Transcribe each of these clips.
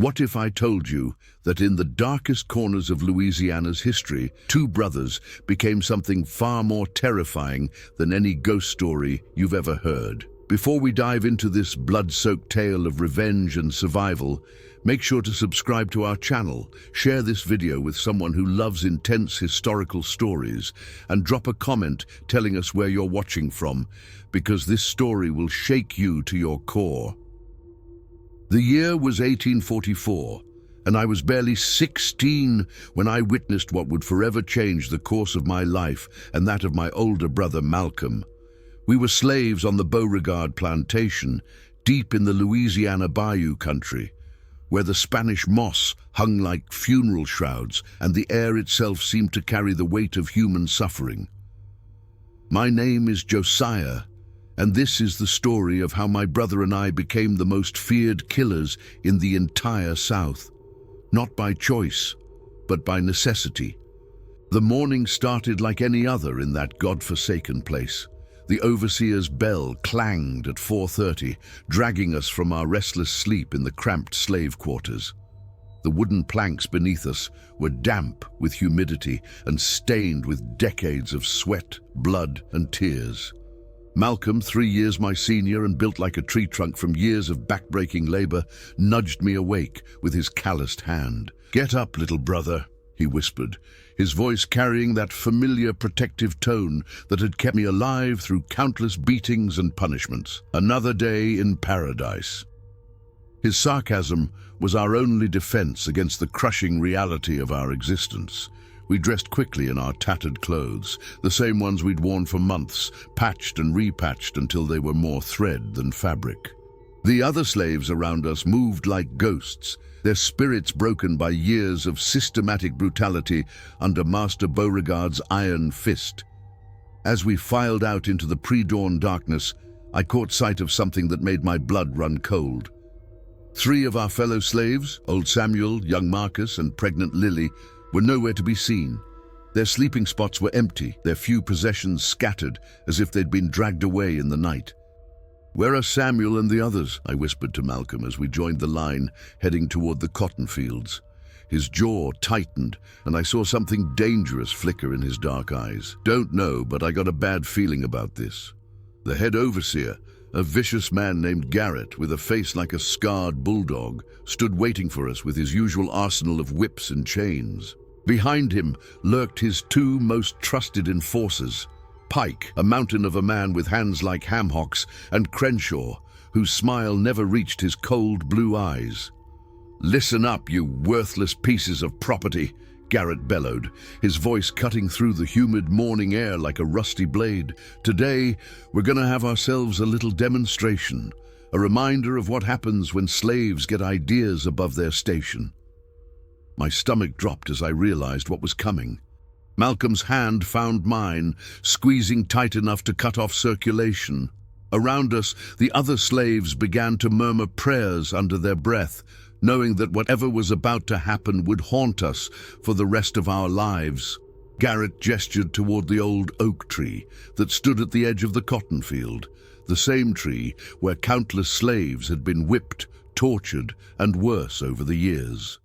What if I told you that in the darkest corners of Louisiana's history, two brothers became something far more terrifying than any ghost story you've ever heard? Before we dive into this blood-soaked tale of revenge and survival, make sure to subscribe to our channel, share this video with someone who loves intense historical stories, and drop a comment telling us where you're watching from, because this story will shake you to your core. The year was 1844, and I was barely 16 when I witnessed what would forever change the course of my life and that of my older brother Malcolm. We were slaves on the Beauregard plantation, deep in the Louisiana bayou country, where the Spanish moss hung like funeral shrouds and the air itself seemed to carry the weight of human suffering. My name is Josiah, and this is the story of how my brother and I became the most feared killers in the entire South. Not by choice, but by necessity. The morning started like any other in that God-forsaken place. The overseer's bell clanged at 4:30, dragging us from our restless sleep in the cramped slave quarters. The wooden planks beneath us were damp with humidity and stained with decades of sweat, blood, and tears. Malcolm, 3 years my senior and built like a tree trunk from years of back-breaking labor, nudged me awake with his calloused hand. "Get up, little brother," he whispered, his voice carrying that familiar protective tone that had kept me alive through countless beatings and punishments. Another day in paradise. His sarcasm was our only defense against the crushing reality of our existence. We dressed quickly in our tattered clothes, the same ones we'd worn for months, patched and repatched until they were more thread than fabric. The other slaves around us moved like ghosts, their spirits broken by years of systematic brutality under Master Beauregard's iron fist. As we filed out into the pre-dawn darkness, I caught sight of something that made my blood run cold. 3 of our fellow slaves, old Samuel, young Marcus, and pregnant Lily, were nowhere to be seen. Their sleeping spots were empty, their few possessions scattered as if they'd been dragged away in the night. "Where are Samuel and the others?" I whispered to Malcolm as we joined the line, heading toward the cotton fields. His jaw tightened, and I saw something dangerous flicker in his dark eyes. "Don't know, but I got a bad feeling about this." The head overseer, a vicious man named Garrett with a face like a scarred bulldog, stood waiting for us with his usual arsenal of whips and chains. Behind him lurked his 2 most trusted enforcers, Pike, a mountain of a man with hands like ham hocks, and Crenshaw, whose smile never reached his cold blue eyes. "Listen up, you worthless pieces of property," Garrett bellowed, his voice cutting through the humid morning air like a rusty blade. "Today, we're gonna have ourselves a little demonstration, a reminder of what happens when slaves get ideas above their station." My stomach dropped as I realized what was coming. Malcolm's hand found mine, squeezing tight enough to cut off circulation. Around us, the other slaves began to murmur prayers under their breath, knowing that whatever was about to happen would haunt us for the rest of our lives. Garrett gestured toward the old oak tree that stood at the edge of the cotton field, the same tree where countless slaves had been whipped, tortured, and worse over the years.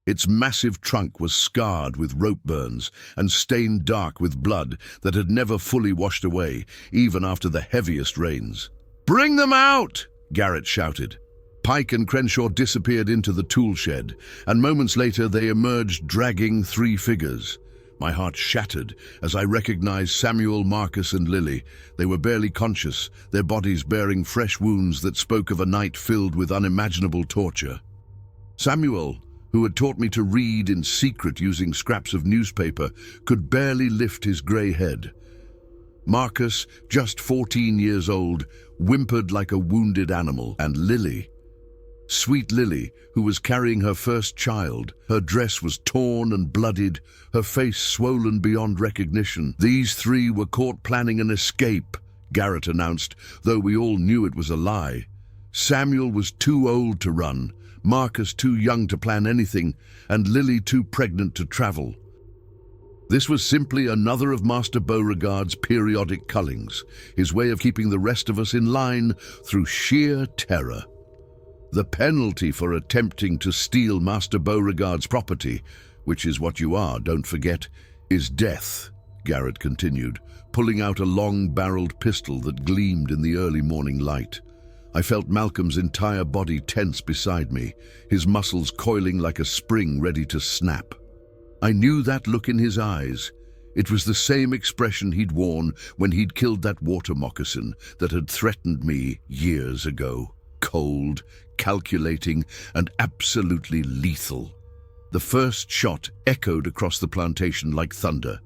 Its massive trunk was scarred with rope burns and stained dark with blood that had never fully washed away, even after the heaviest rains. "Bring them out!" Garrett shouted. Pike and Crenshaw disappeared into the tool shed, and moments later they emerged dragging 3 figures. My heart shattered as I recognized Samuel, Marcus, and Lily. They were barely conscious, their bodies bearing fresh wounds that spoke of a night filled with unimaginable torture. Samuel, who had taught me to read in secret using scraps of newspaper, could barely lift his grey head. Marcus, just 14 years old, whimpered like a wounded animal, and Lily, sweet Lily, who was carrying her first child, her dress was torn and bloodied, her face swollen beyond recognition. "These 3 were caught planning an escape," Garrett announced, though we all knew it was a lie. "Samuel was too old to run, Marcus too young to plan anything, and Lily too pregnant to travel." This was simply another of Master Beauregard's periodic cullings, his way of keeping the rest of us in line through sheer terror. The penalty for attempting to steal Master Beauregard's property, which is what you are, don't forget, is death, Garrett continued, pulling out a long-barreled pistol that gleamed in the early morning light. I felt Malcolm's entire body tense beside me, his muscles coiling like a spring ready to snap. I knew that look in his eyes. It was the same expression he'd worn when he'd killed that water moccasin that had threatened me years ago. Cold, calculating, and absolutely lethal. The first shot echoed across the plantation like thunder.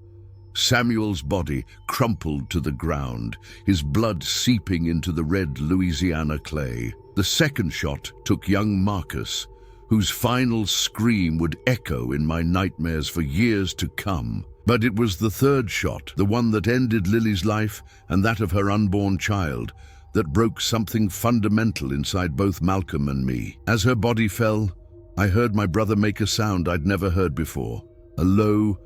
Samuel's body crumpled to the ground, his blood seeping into the red Louisiana clay. The second shot took young Marcus, whose final scream would echo in my nightmares for years to come. But it was the third shot, the one that ended Lily's life and that of her unborn child, that broke something fundamental inside both Malcolm and me. As her body fell, I heard my brother make a sound I'd never heard before, a low,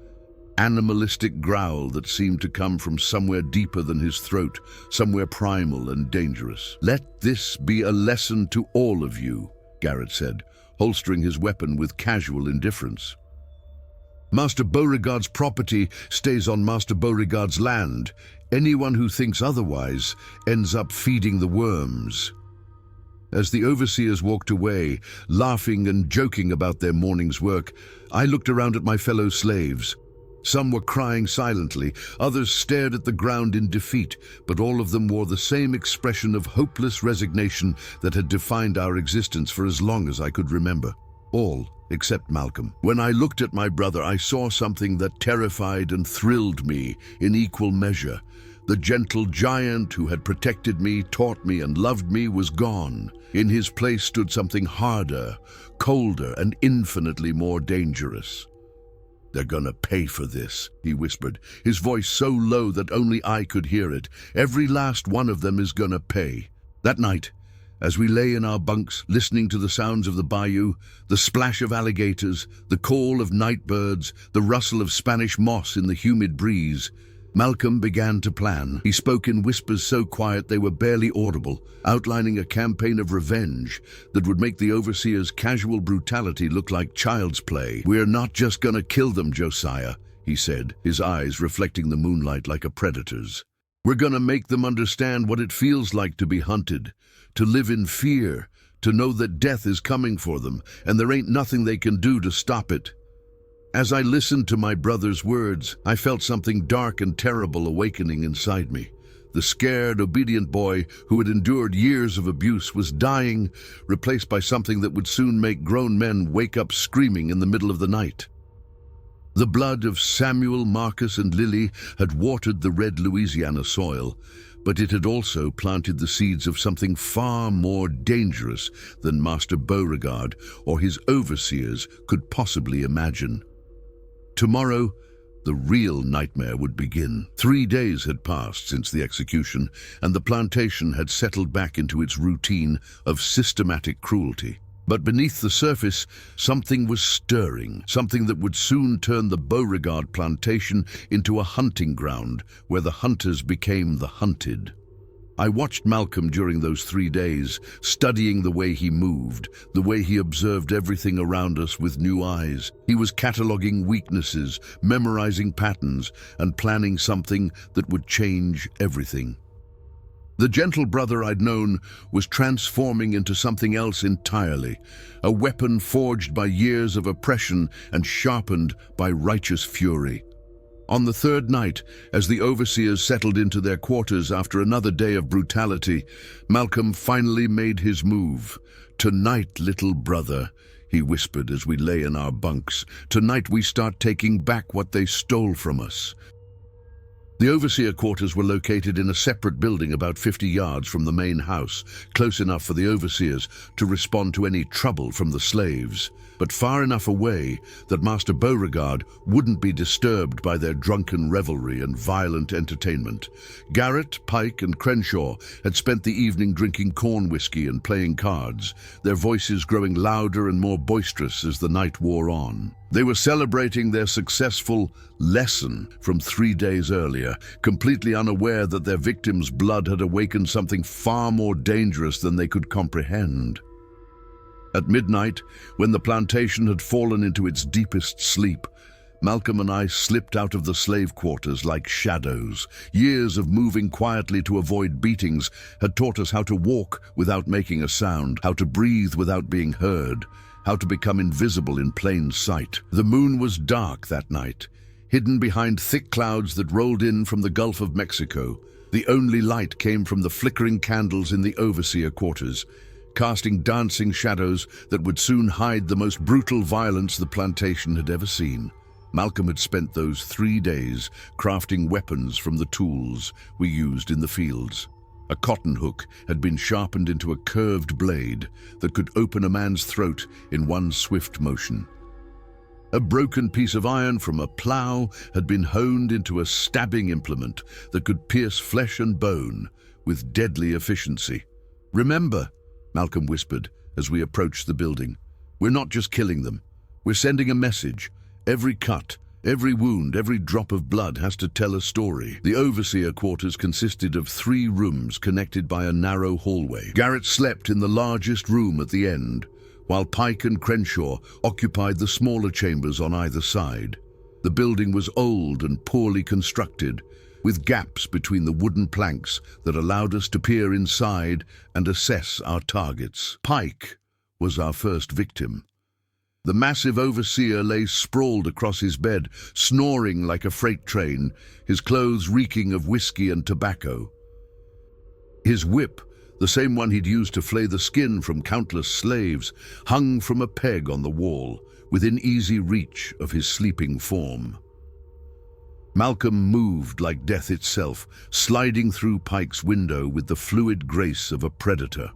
animalistic growl that seemed to come from somewhere deeper than his throat, somewhere primal and dangerous. "Let this be a lesson to all of you," Garrett said, holstering his weapon with casual indifference. "Master Beauregard's property stays on Master Beauregard's land. Anyone who thinks otherwise ends up feeding the worms." As the overseers walked away, laughing and joking about their morning's work, I looked around at my fellow slaves. Some were crying silently, others stared at the ground in defeat, but all of them wore the same expression of hopeless resignation that had defined our existence for as long as I could remember. All except Malcolm. When I looked at my brother, I saw something that terrified and thrilled me in equal measure. The gentle giant who had protected me, taught me, and loved me was gone. In his place stood something harder, colder, and infinitely more dangerous. "They're gonna pay for this," he whispered, his voice so low that only I could hear it. "Every last one of them is gonna pay." That night, as we lay in our bunks, listening to the sounds of the bayou, the splash of alligators, the call of night birds, the rustle of Spanish moss in the humid breeze, Malcolm began to plan. He spoke in whispers so quiet they were barely audible, outlining a campaign of revenge that would make the overseers' casual brutality look like child's play. "We're not just gonna kill them, Josiah," he said, his eyes reflecting the moonlight like a predator's. "We're gonna make them understand what it feels like to be hunted, to live in fear, to know that death is coming for them, and there ain't nothing they can do to stop it." As I listened to my brother's words, I felt something dark and terrible awakening inside me. The scared, obedient boy who had endured years of abuse was dying, replaced by something that would soon make grown men wake up screaming in the middle of the night. The blood of Samuel, Marcus, and Lily had watered the red Louisiana soil, but it had also planted the seeds of something far more dangerous than Master Beauregard or his overseers could possibly imagine. Tomorrow, the real nightmare would begin. 3 days had passed since the execution, and the plantation had settled back into its routine of systematic cruelty. But beneath the surface, something was stirring, something that would soon turn the Beauregard plantation into a hunting ground where the hunters became the hunted. I watched Malcolm during those 3 days, studying the way he moved, the way he observed everything around us with new eyes. He was cataloging weaknesses, memorizing patterns, and planning something that would change everything. The gentle brother I'd known was transforming into something else entirely, a weapon forged by years of oppression and sharpened by righteous fury. On the third night, as the overseers settled into their quarters after another day of brutality, Malcolm finally made his move. "Tonight, little brother," he whispered as we lay in our bunks, "tonight we start taking back what they stole from us." The overseer quarters were located in a separate building about 50 yards from the main house, close enough for the overseers to respond to any trouble from the slaves, but far enough away that Master Beauregard wouldn't be disturbed by their drunken revelry and violent entertainment. Garrett, Pike, and Crenshaw had spent the evening drinking corn whiskey and playing cards, their voices growing louder and more boisterous as the night wore on. They were celebrating their successful lesson from 3 days earlier, completely unaware that their victim's blood had awakened something far more dangerous than they could comprehend. At midnight, when the plantation had fallen into its deepest sleep, Malcolm and I slipped out of the slave quarters like shadows. Years of moving quietly to avoid beatings had taught us how to walk without making a sound, how to breathe without being heard, how to become invisible in plain sight. The moon was dark that night, hidden behind thick clouds that rolled in from the Gulf of Mexico. The only light came from the flickering candles in the overseer quarters, casting dancing shadows that would soon hide the most brutal violence the plantation had ever seen. Malcolm had spent those 3 days crafting weapons from the tools we used in the fields. A cotton hook had been sharpened into a curved blade that could open a man's throat in one swift motion. A broken piece of iron from a plow had been honed into a stabbing implement that could pierce flesh and bone with deadly efficiency. "Remember," Malcolm whispered as we approached the building, "we're not just killing them. We're sending a message. Every cut, every wound, every drop of blood has to tell a story." The overseer quarters consisted of 3 rooms connected by a narrow hallway. Garrett slept in the largest room at the end, while Pike and Crenshaw occupied the smaller chambers on either side. The building was old and poorly constructed, with gaps between the wooden planks that allowed us to peer inside and assess our targets. Pike was our first victim. The massive overseer lay sprawled across his bed, snoring like a freight train, his clothes reeking of whiskey and tobacco. His whip, the same one he'd used to flay the skin from countless slaves, hung from a peg on the wall, within easy reach of his sleeping form. Malcolm moved like death itself, sliding through Pike's window with the fluid grace of a predator.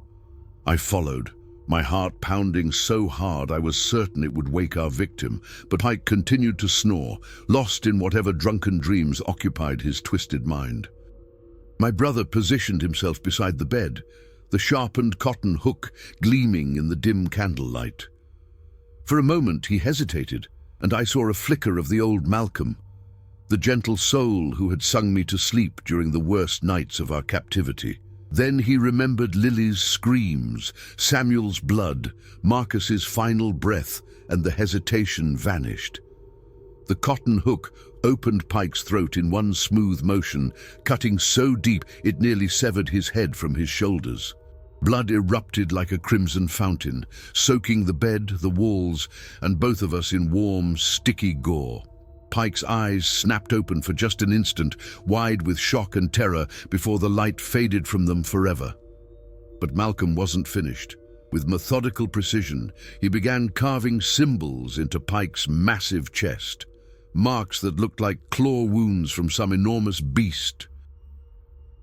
I followed, my heart pounding so hard I was certain it would wake our victim, but Pike continued to snore, lost in whatever drunken dreams occupied his twisted mind. My brother positioned himself beside the bed, the sharpened cotton hook gleaming in the dim candlelight. For a moment he hesitated, and I saw a flicker of the old Malcolm, the gentle soul who had sung me to sleep during the worst nights of our captivity. Then he remembered Lily's screams, Samuel's blood, Marcus's final breath, and the hesitation vanished. The cotton hook opened Pike's throat in one smooth motion, cutting so deep it nearly severed his head from his shoulders. Blood erupted like a crimson fountain, soaking the bed, the walls, and both of us in warm, sticky gore. Pike's eyes snapped open for just an instant, wide with shock and terror, before the light faded from them forever. But Malcolm wasn't finished. With methodical precision, he began carving symbols into Pike's massive chest, marks that looked like claw wounds from some enormous beast.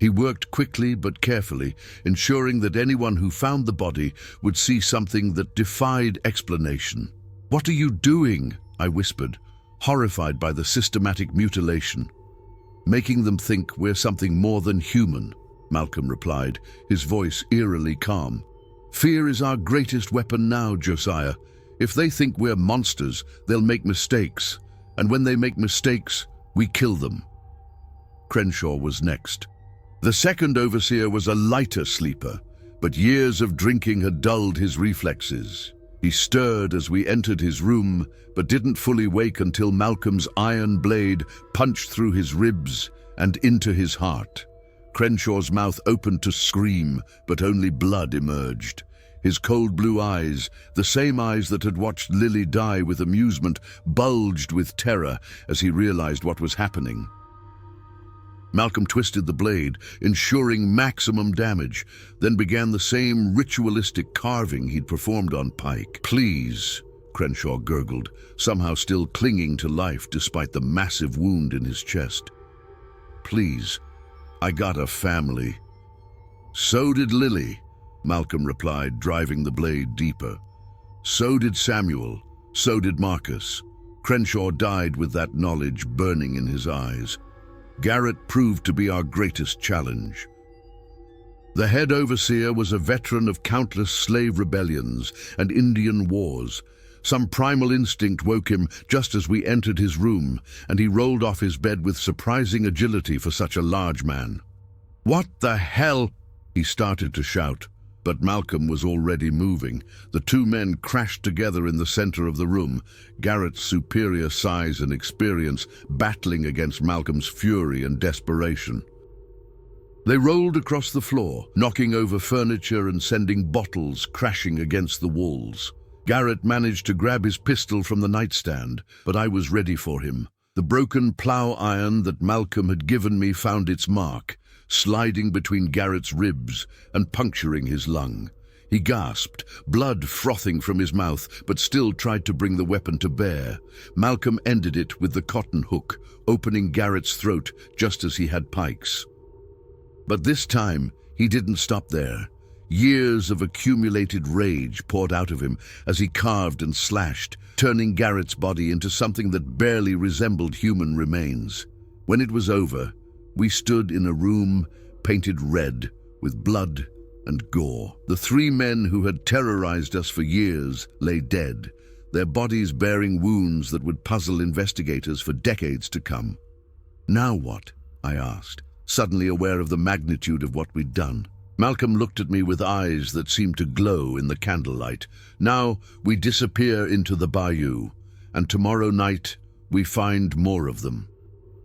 He worked quickly but carefully, ensuring that anyone who found the body would see something that defied explanation. "What are you doing?" I whispered, horrified by the systematic mutilation. "Making them think we're something more than human," Malcolm replied, his voice eerily calm. "Fear is our greatest weapon now, Josiah. If they think we're monsters, they'll make mistakes. And when they make mistakes, we kill them." Crenshaw was next. The second overseer was a lighter sleeper, but years of drinking had dulled his reflexes. He stirred as we entered his room, but didn't fully wake until Malcolm's iron blade punched through his ribs and into his heart. Crenshaw's mouth opened to scream, but only blood emerged. His cold blue eyes, the same eyes that had watched Lily die with amusement, bulged with terror as he realized what was happening. Malcolm twisted the blade, ensuring maximum damage, then began the same ritualistic carving he'd performed on Pike. "Please," Crenshaw gurgled, somehow still clinging to life despite the massive wound in his chest. "Please, I got a family." "So did Lily," Malcolm replied, driving the blade deeper. "So did Samuel. So did Marcus." Crenshaw died with that knowledge burning in his eyes. Garrett proved to be our greatest challenge. The head overseer was a veteran of countless slave rebellions and Indian wars. Some primal instinct woke him just as we entered his room, and he rolled off his bed with surprising agility for such a large man. "What the hell?" he started to shout, But Malcom was already moving. The two men crashed together in the center of the room, Garrett's superior size and experience battling against Malcolm's fury and desperation. They rolled across the floor, knocking over furniture and sending bottles crashing against the walls. Garrett managed to grab his pistol from the nightstand, but I was ready for him. The broken plow iron that Malcom had given me found its mark, sliding between Garrett's ribs and puncturing his lung. He gasped, blood frothing from his mouth, but still tried to bring the weapon to bear. Malcom ended it with the cotton hook, opening Garrett's throat just as he had Pike's. But this time, he didn't stop there. Years of accumulated rage poured out of him as he carved and slashed, turning Garrett's body into something that barely resembled human remains. When it was over, we stood in a room painted red with blood and gore. The three men who had terrorized us for years lay dead, their bodies bearing wounds that would puzzle investigators for decades to come. "Now what?" I asked, suddenly aware of the magnitude of what we'd done. Malcom looked at me with eyes that seemed to glow in the candlelight. "Now we disappear into the bayou, and tomorrow night we find more of them."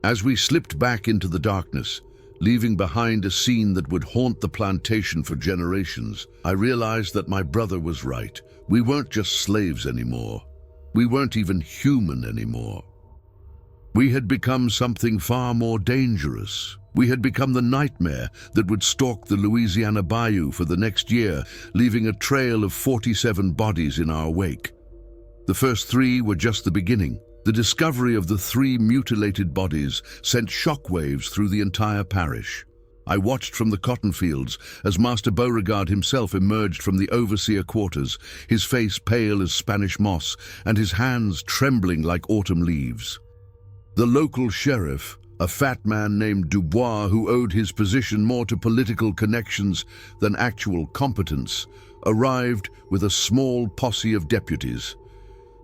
As we slipped back into the darkness, leaving behind a scene that would haunt the plantation for generations, I realized that my brother was right. We weren't just slaves anymore. We weren't even human anymore. We had become something far more dangerous. We had become the nightmare that would stalk the Louisiana bayou for the next year, leaving a trail of 47 bodies in our wake. The first 3 were just the beginning. The discovery of the 3 mutilated bodies sent shockwaves through the entire parish. I watched from the cotton fields as Master Beauregard himself emerged from the overseer quarters, his face pale as Spanish moss and his hands trembling like autumn leaves. The local sheriff, a fat man named Dubois who owed his position more to political connections than actual competence, arrived with a small posse of deputies.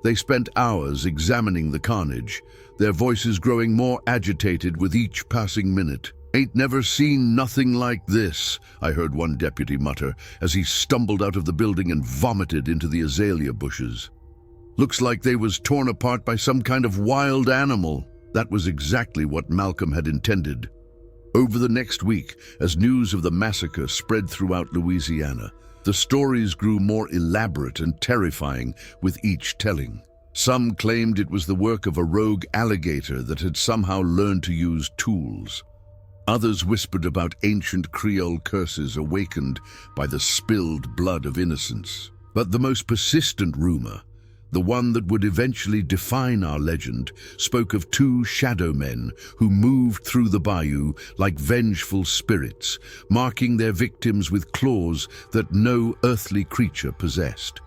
They spent hours examining the carnage, their voices growing more agitated with each passing minute. "Ain't never seen nothing like this," I heard one deputy mutter as he stumbled out of the building and vomited into the azalea bushes. "Looks like they was torn apart by some kind of wild animal." That was exactly what Malcom had intended. Over the next week, as news of the massacre spread throughout Louisiana, the stories grew more elaborate and terrifying with each telling. Some claimed it was the work of a rogue alligator that had somehow learned to use tools. Others whispered about ancient Creole curses awakened by the spilled blood of innocents. But the most persistent rumor, the one that would eventually define our legend, spoke of 2 shadow men who moved through the bayou like vengeful spirits, marking their victims with claws that no earthly creature possessed.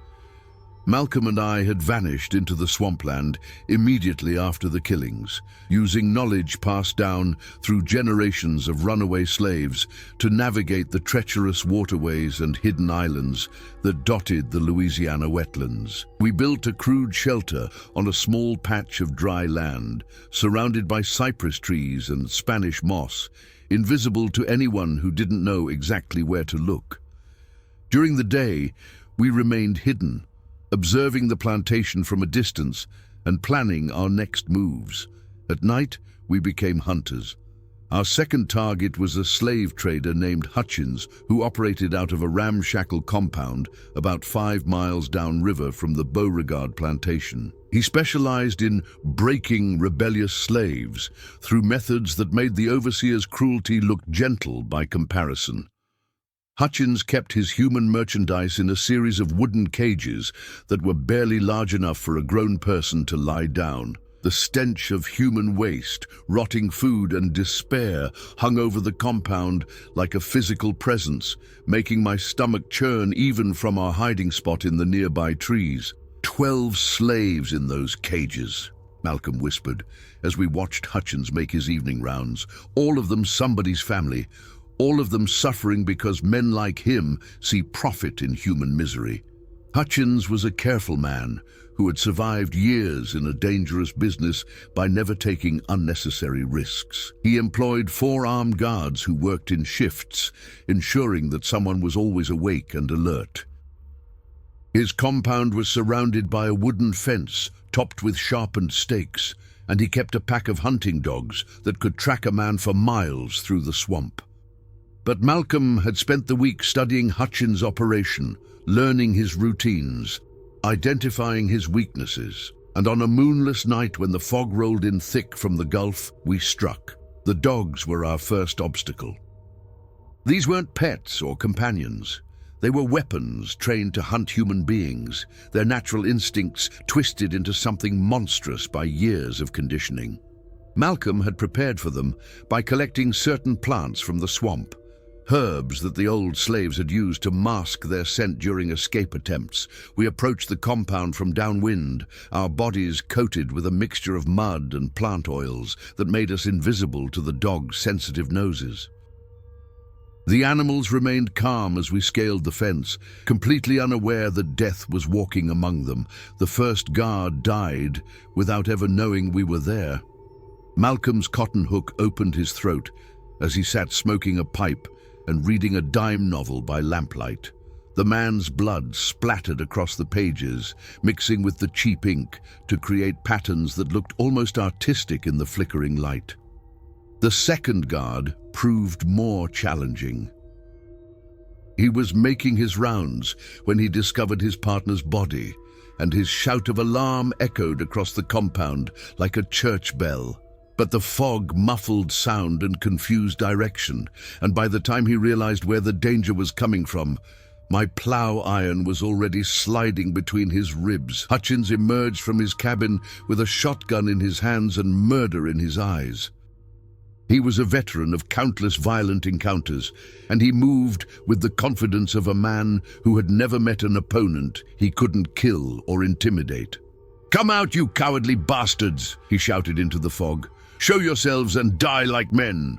Malcom and I had vanished into the swampland immediately after the killings, using knowledge passed down through generations of runaway slaves to navigate the treacherous waterways and hidden islands that dotted the Louisiana wetlands. We built a crude shelter on a small patch of dry land, surrounded by cypress trees and Spanish moss, invisible to anyone who didn't know exactly where to look. During the day, we remained hidden, observing the plantation from a distance and planning our next moves. At night, we became hunters. Our second target was a slave trader named Hutchins, who operated out of a ramshackle compound about 5 miles downriver from the Beauregard plantation. He specialized in breaking rebellious slaves through methods that made the overseer's cruelty look gentle by comparison. Hutchins kept his human merchandise in a series of wooden cages that were barely large enough for a grown person to lie down. The stench of human waste, rotting food, and despair hung over the compound like a physical presence, making my stomach churn even from our hiding spot in the nearby trees. 12 slaves in those cages, Malcom whispered as we watched Hutchins make his evening rounds, all of them somebody's family, all of them suffering because men like him see profit in human misery. Hutchins was a careful man who had survived years in a dangerous business by never taking unnecessary risks. He employed 4 armed guards who worked in shifts, ensuring that someone was always awake and alert. His compound was surrounded by a wooden fence topped with sharpened stakes, and he kept a pack of hunting dogs that could track a man for miles through the swamp. But Malcom had spent the week studying Hutchins' operation, learning his routines, identifying his weaknesses, and on a moonless night when the fog rolled in thick from the Gulf, we struck. The dogs were our first obstacle. These weren't pets or companions. They were weapons trained to hunt human beings, their natural instincts twisted into something monstrous by years of conditioning. Malcom had prepared for them by collecting certain plants from the swamp, herbs that the old slaves had used to mask their scent during escape attempts. We approached the compound from downwind, our bodies coated with a mixture of mud and plant oils that made us invisible to the dogs' sensitive noses. The animals remained calm as we scaled the fence, completely unaware that death was walking among them. The first guard died without ever knowing we were there. Malcolm's cotton hook opened his throat as he sat smoking a pipe and reading a dime novel by lamplight. The man's blood splattered across the pages, mixing with the cheap ink to create patterns that looked almost artistic in the flickering light. The second guard proved more challenging. He was making his rounds when he discovered his partner's body, and his shout of alarm echoed across the compound like a church bell. But the fog muffled sound and confused direction, and by the time he realized where the danger was coming from, my plow iron was already sliding between his ribs. Hutchins emerged from his cabin with a shotgun in his hands and murder in his eyes. He was a veteran of countless violent encounters, and he moved with the confidence of a man who had never met an opponent he couldn't kill or intimidate. "Come out, you cowardly bastards!" he shouted into the fog. "Show yourselves and die like men!"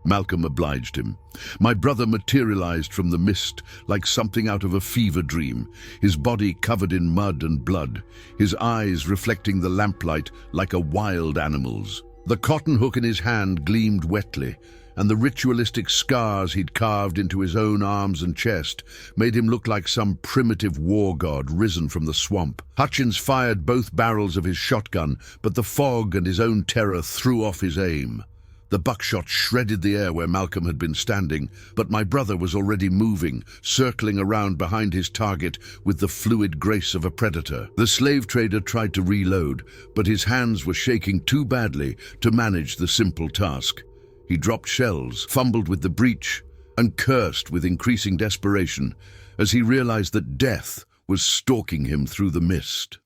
Malcom obliged him. My brother materialized from the mist like something out of a fever dream, his body covered in mud and blood, his eyes reflecting the lamplight like a wild animal's. The cotton hook in his hand gleamed wetly, and the ritualistic scars he'd carved into his own arms and chest made him look like some primitive war god risen from the swamp. Hutchins fired both barrels of his shotgun, but the fog and his own terror threw off his aim. The buckshot shredded the air where Malcom had been standing, but my brother was already moving, circling around behind his target with the fluid grace of a predator. The slave trader tried to reload, but his hands were shaking too badly to manage the simple task. He dropped shells, fumbled with the breech, and cursed with increasing desperation as he realized that death was stalking him through the mist.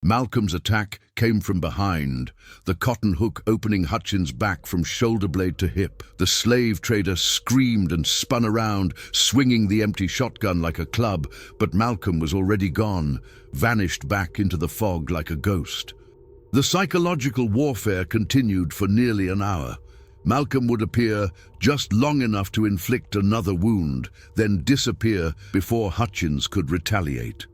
Malcolm's attack came from behind, the cotton hook opening Hutchins' back from shoulder blade to hip. The slave trader screamed and spun around, swinging the empty shotgun like a club, but Malcom was already gone, vanished back into the fog like a ghost. The psychological warfare continued for nearly an hour. Malcom would appear just long enough to inflict another wound, then disappear before Hutchins could retaliate.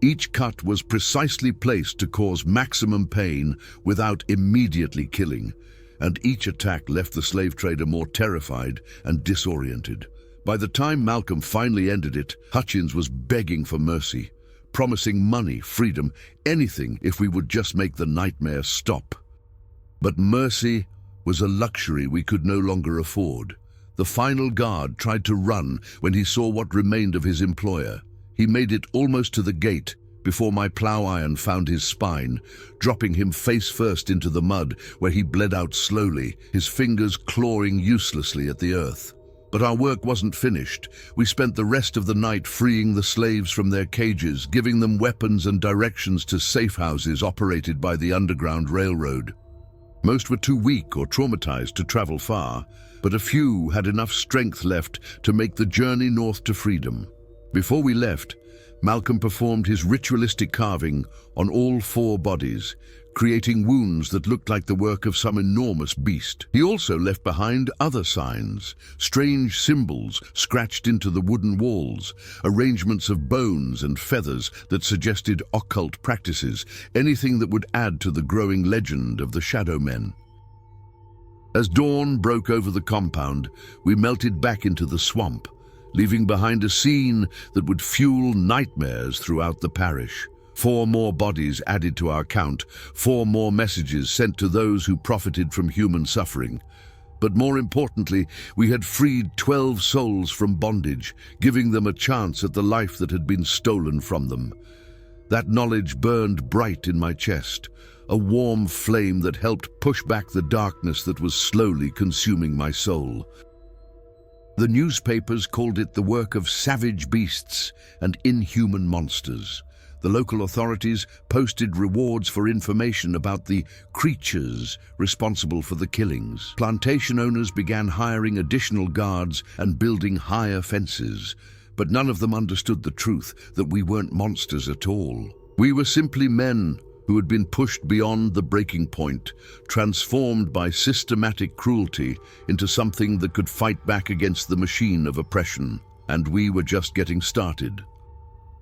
Each cut was precisely placed to cause maximum pain without immediately killing, and each attack left the slave trader more terrified and disoriented. By the time Malcom finally ended it, Hutchins was begging for mercy, promising money, freedom, anything if we would just make the nightmare stop. But mercy was a luxury we could no longer afford. The final guard tried to run when he saw what remained of his employer. He made it almost to the gate before my plow iron found his spine, dropping him face first into the mud where he bled out slowly, his fingers clawing uselessly at the earth. But our work wasn't finished. We spent the rest of the night freeing the slaves from their cages, giving them weapons and directions to safe houses operated by the Underground Railroad. Most were too weak or traumatized to travel far, but a few had enough strength left to make the journey north to freedom. Before we left, Malcom performed his ritualistic carving on all 4 bodies, creating wounds that looked like the work of some enormous beast. He also left behind other signs, strange symbols scratched into the wooden walls, arrangements of bones and feathers that suggested occult practices, anything that would add to the growing legend of the Shadow Men. As dawn broke over the compound, we melted back into the swamp, leaving behind a scene that would fuel nightmares throughout the parish. 4 more bodies added to our count, 4 more messages sent to those who profited from human suffering. But more importantly, we had freed 12 souls from bondage, giving them a chance at the life that had been stolen from them. That knowledge burned bright in my chest, a warm flame that helped push back the darkness that was slowly consuming my soul. The newspapers called it the work of savage beasts and inhuman monsters. The local authorities posted rewards for information about the creatures responsible for the killings. Plantation owners began hiring additional guards and building higher fences, but none of them understood the truth that we weren't monsters at all. We were simply men who had been pushed beyond the breaking point, transformed by systematic cruelty into something that could fight back against the machine of oppression. And we were just getting started.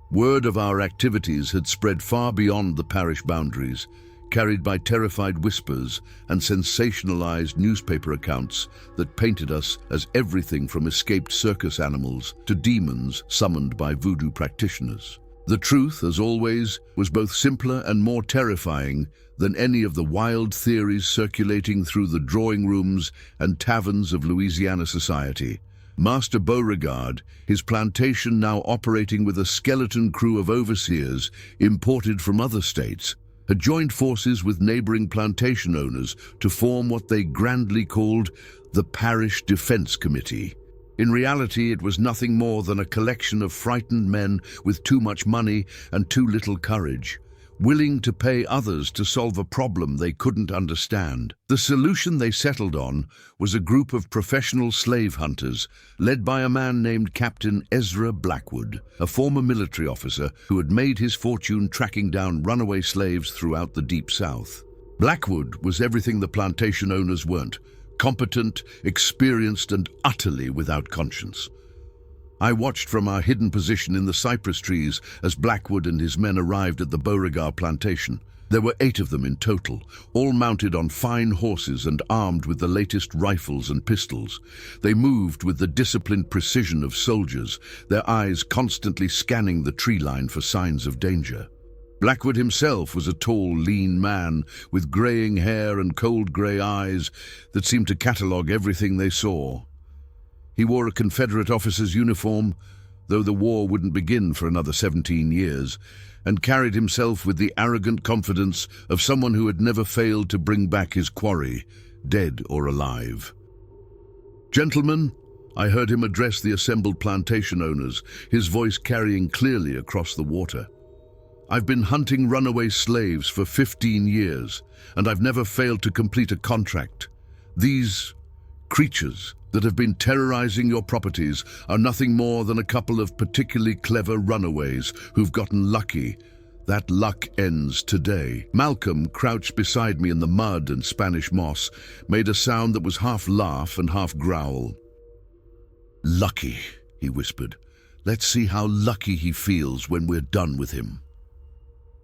Word of our activities had spread far beyond the parish boundaries, carried by terrified whispers and sensationalized newspaper accounts that painted us as everything from escaped circus animals to demons summoned by voodoo practitioners. The truth, as always, was both simpler and more terrifying than any of the wild theories circulating through the drawing rooms and taverns of Louisiana society. Master Beauregard, his plantation now operating with a skeleton crew of overseers imported from other states, had joined forces with neighboring plantation owners to form what they grandly called the Parish Defense Committee. In reality, it was nothing more than a collection of frightened men with too much money and too little courage, willing to pay others to solve a problem they couldn't understand. The solution they settled on was a group of professional slave hunters, led by a man named Captain Ezra Blackwood, a former military officer who had made his fortune tracking down runaway slaves throughout the Deep South. Blackwood was everything the plantation owners weren't: competent, experienced, and utterly without conscience. I watched from our hidden position in the cypress trees as Blackwood and his men arrived at the Beauregard plantation. There were 8 of them in total, all mounted on fine horses and armed with the latest rifles and pistols. They moved with the disciplined precision of soldiers, their eyes constantly scanning the tree line for signs of danger. Blackwood himself was a tall, lean man with graying hair and cold gray eyes that seemed to catalogue everything they saw. He wore a Confederate officer's uniform, though the war wouldn't begin for another 17 years, and carried himself with the arrogant confidence of someone who had never failed to bring back his quarry, dead or alive. "Gentlemen," I heard him address the assembled plantation owners, his voice carrying clearly across the water. "I've been hunting runaway slaves for 15 years, and I've never failed to complete a contract. These creatures that have been terrorizing your properties are nothing more than a couple of particularly clever runaways who've gotten lucky. That luck ends today." Malcom, crouched beside me in the mud and Spanish moss, made a sound that was half laugh and half growl. "Lucky," he whispered. "Let's see how lucky he feels when we're done with him."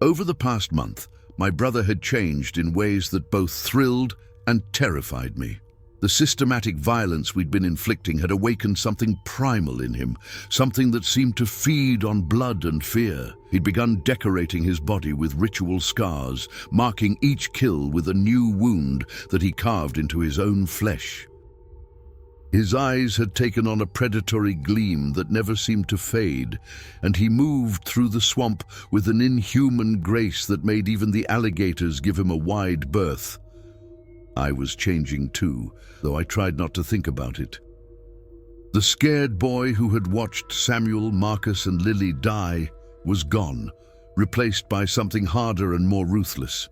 Over the past month, my brother had changed in ways that both thrilled and terrified me. The systematic violence we'd been inflicting had awakened something primal in him, something that seemed to feed on blood and fear. He'd begun decorating his body with ritual scars, marking each kill with a new wound that he carved into his own flesh. His eyes had taken on a predatory gleam that never seemed to fade, and he moved through the swamp with an inhuman grace that made even the alligators give him a wide berth. I was changing too, though I tried not to think about it. The scared boy who had watched Samuel, Marcus, and Lily die was gone, replaced by something harder and more ruthless.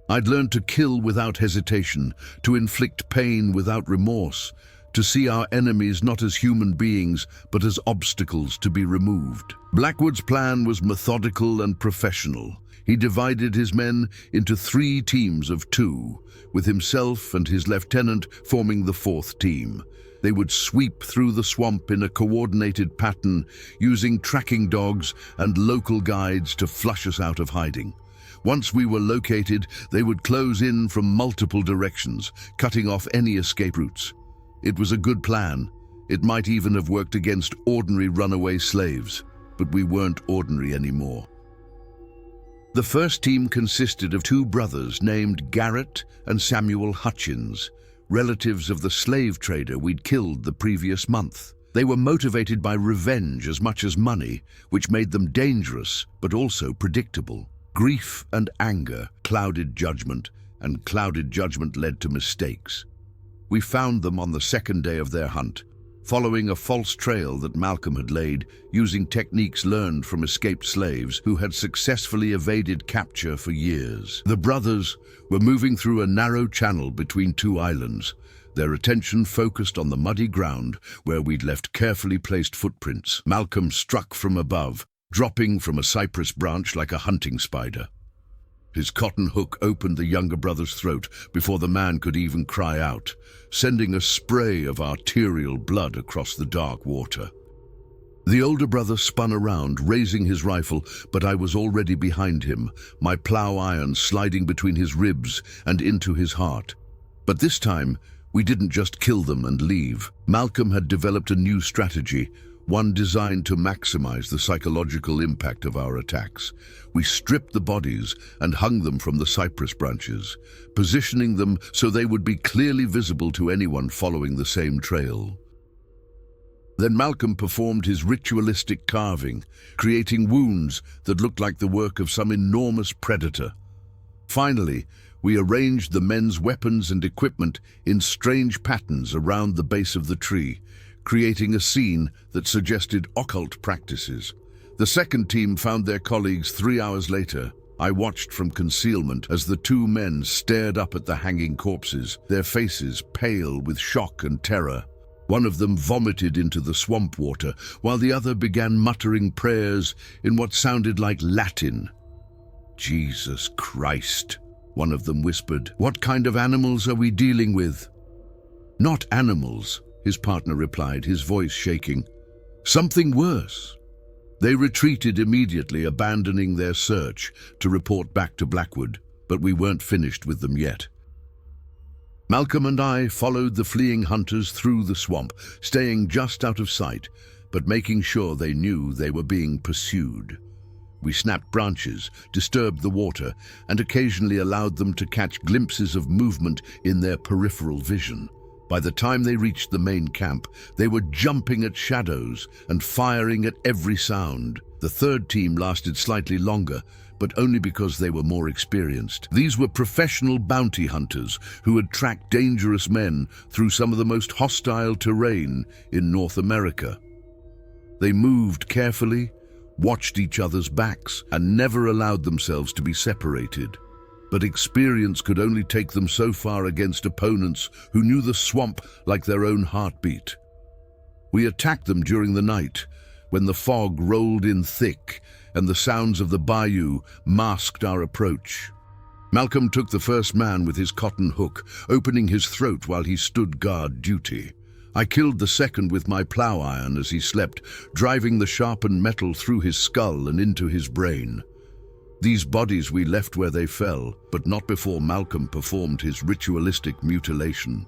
I'd learned to kill without hesitation, to inflict pain without remorse, to see our enemies not as human beings, but as obstacles to be removed. Blackwood's plan was methodical and professional. He divided his men into 3 teams of 2, with himself and his lieutenant forming the 4th team. They would sweep through the swamp in a coordinated pattern, using tracking dogs and local guides to flush us out of hiding. Once we were located, they would close in from multiple directions, cutting off any escape routes. It was a good plan. It might even have worked against ordinary runaway slaves, but we weren't ordinary anymore. The first team consisted of 2 brothers named Garrett and Samuel Hutchins, relatives of the slave trader we'd killed the previous month. They were motivated by revenge as much as money, which made them dangerous but also predictable. Grief and anger clouded judgment, and clouded judgment led to mistakes. We found them on the 2nd day of their hunt, following a false trail that Malcom had laid, using techniques learned from escaped slaves who had successfully evaded capture for years. The brothers were moving through a narrow channel between 2 islands, their attention focused on the muddy ground where we'd left carefully placed footprints. Malcom struck from above, dropping from a cypress branch like a hunting spider. His cotton hook opened the younger brother's throat before the man could even cry out, sending a spray of arterial blood across the dark water. The older brother spun around, raising his rifle, but I was already behind him, my plow iron sliding between his ribs and into his heart. But this time, we didn't just kill them and leave. Malcom had developed a new strategy, one designed to maximize the psychological impact of our attacks. We stripped the bodies and hung them from the cypress branches, positioning them so they would be clearly visible to anyone following the same trail. Then Malcom performed his ritualistic carving, creating wounds that looked like the work of some enormous predator. Finally, we arranged the men's weapons and equipment in strange patterns around the base of the tree, creating a scene that suggested occult practices. The second team found their colleagues 3 hours later. I watched from concealment as the 2 men stared up at the hanging corpses, their faces pale with shock and terror. One of them vomited into the swamp water, while the other began muttering prayers in what sounded like Latin. "Jesus Christ," one of them whispered. "What kind of animals are we dealing with?" "Not animals," his partner replied, his voice shaking. "Something worse." They retreated immediately, abandoning their search to report back to Blackwood, but we weren't finished with them yet. Malcom and I followed the fleeing hunters through the swamp, staying just out of sight, but making sure they knew they were being pursued. We snapped branches, disturbed the water, and occasionally allowed them to catch glimpses of movement in their peripheral vision. By the time they reached the main camp, they were jumping at shadows and firing at every sound. The third team lasted slightly longer, but only because they were more experienced. These were professional bounty hunters who had tracked dangerous men through some of the most hostile terrain in North America. They moved carefully, watched each other's backs, and never allowed themselves to be separated. But experience could only take them so far against opponents who knew the swamp like their own heartbeat. We attacked them during the night, when the fog rolled in thick and the sounds of the bayou masked our approach. Malcom took the first man with his cotton hook, opening his throat while he stood guard duty. I killed the second with my plow iron as he slept, driving the sharpened metal through his skull and into his brain. These bodies we left where they fell, but not before Malcom performed his ritualistic mutilation.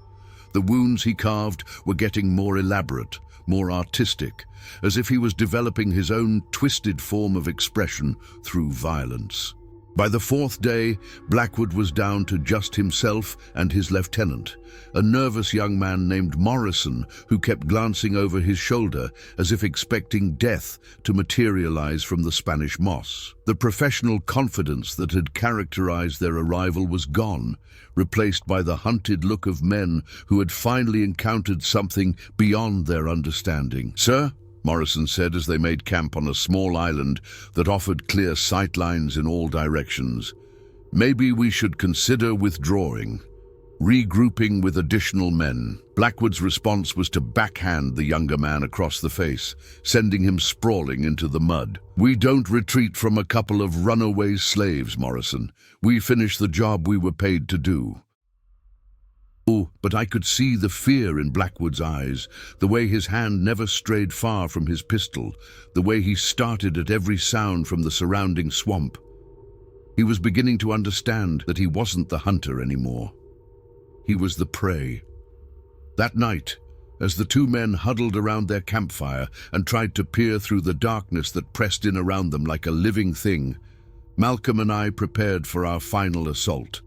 The wounds he carved were getting more elaborate, more artistic, as if he was developing his own twisted form of expression through violence. By the fourth day, Blackwood was down to just himself and his lieutenant, a nervous young man named Morrison who kept glancing over his shoulder as if expecting death to materialize from the Spanish moss. The professional confidence that had characterized their arrival was gone, replaced by the hunted look of men who had finally encountered something beyond their understanding. "Sir," Morrison said as they made camp on a small island that offered clear sightlines in all directions, "maybe we should consider withdrawing." regrouping with additional men. Blackwood's response was to backhand the younger man across the face, sending him sprawling into the mud. "We don't retreat from a couple of runaway slaves, Morrison. We finish the job we were paid to do." Oh, but I could see the fear in Blackwood's eyes, the way his hand never strayed far from his pistol, the way he started at every sound from the surrounding swamp. He was beginning to understand that he wasn't the hunter anymore. He was the prey. That night, as the two men huddled around their campfire and tried to peer through the darkness that pressed in around them like a living thing, Malcom and I prepared for our final assault.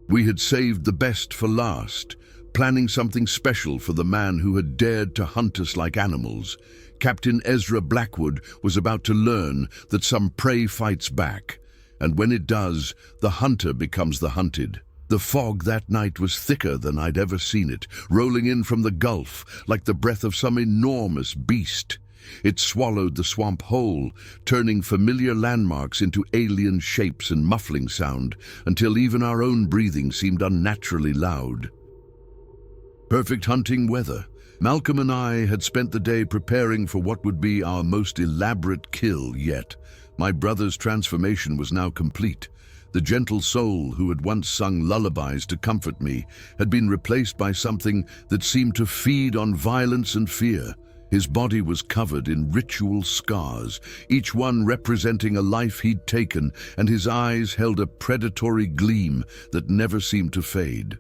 We had saved the best for last, planning something special for the man who had dared to hunt us like animals. Captain Ezra Blackwood was about to learn that some prey fights back, and when it does, the hunter becomes the hunted. The fog that night was thicker than I'd ever seen it, rolling in from the gulf like the breath of some enormous beast. It swallowed the swamp whole, turning familiar landmarks into alien shapes and muffling sound, until even our own breathing seemed unnaturally loud. Perfect hunting weather. Malcom and I had spent the day preparing for what would be our most elaborate kill yet. My brother's transformation was now complete. The gentle soul who had once sung lullabies to comfort me had been replaced by something that seemed to feed on violence and fear. His body was covered in ritual scars, each one representing a life he'd taken, and his eyes held a predatory gleam that never seemed to fade.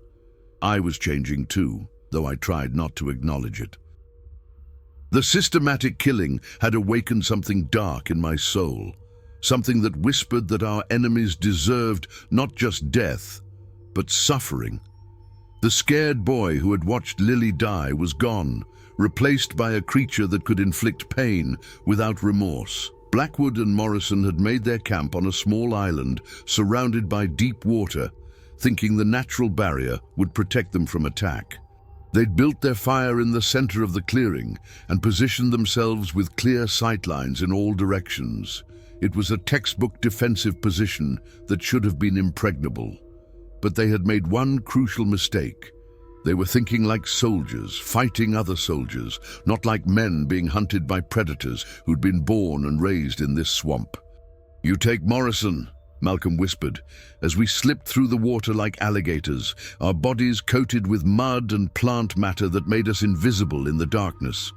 I was changing too, though I tried not to acknowledge it. The systematic killing had awakened something dark in my soul. Something that whispered that our enemies deserved not just death, but suffering. The scared boy who had watched Lily die was gone, replaced by a creature that could inflict pain without remorse. Blackwood and Morrison had made their camp on a small island surrounded by deep water, thinking the natural barrier would protect them from attack. They'd built their fire in the center of the clearing and positioned themselves with clear sightlines in all directions. It was a textbook defensive position that should have been impregnable. But they had made one crucial mistake. They were thinking like soldiers, fighting other soldiers, not like men being hunted by predators who'd been born and raised in this swamp. "You take Morrison," Malcom whispered, as we slipped through the water like alligators, our bodies coated with mud and plant matter that made us invisible in the darkness.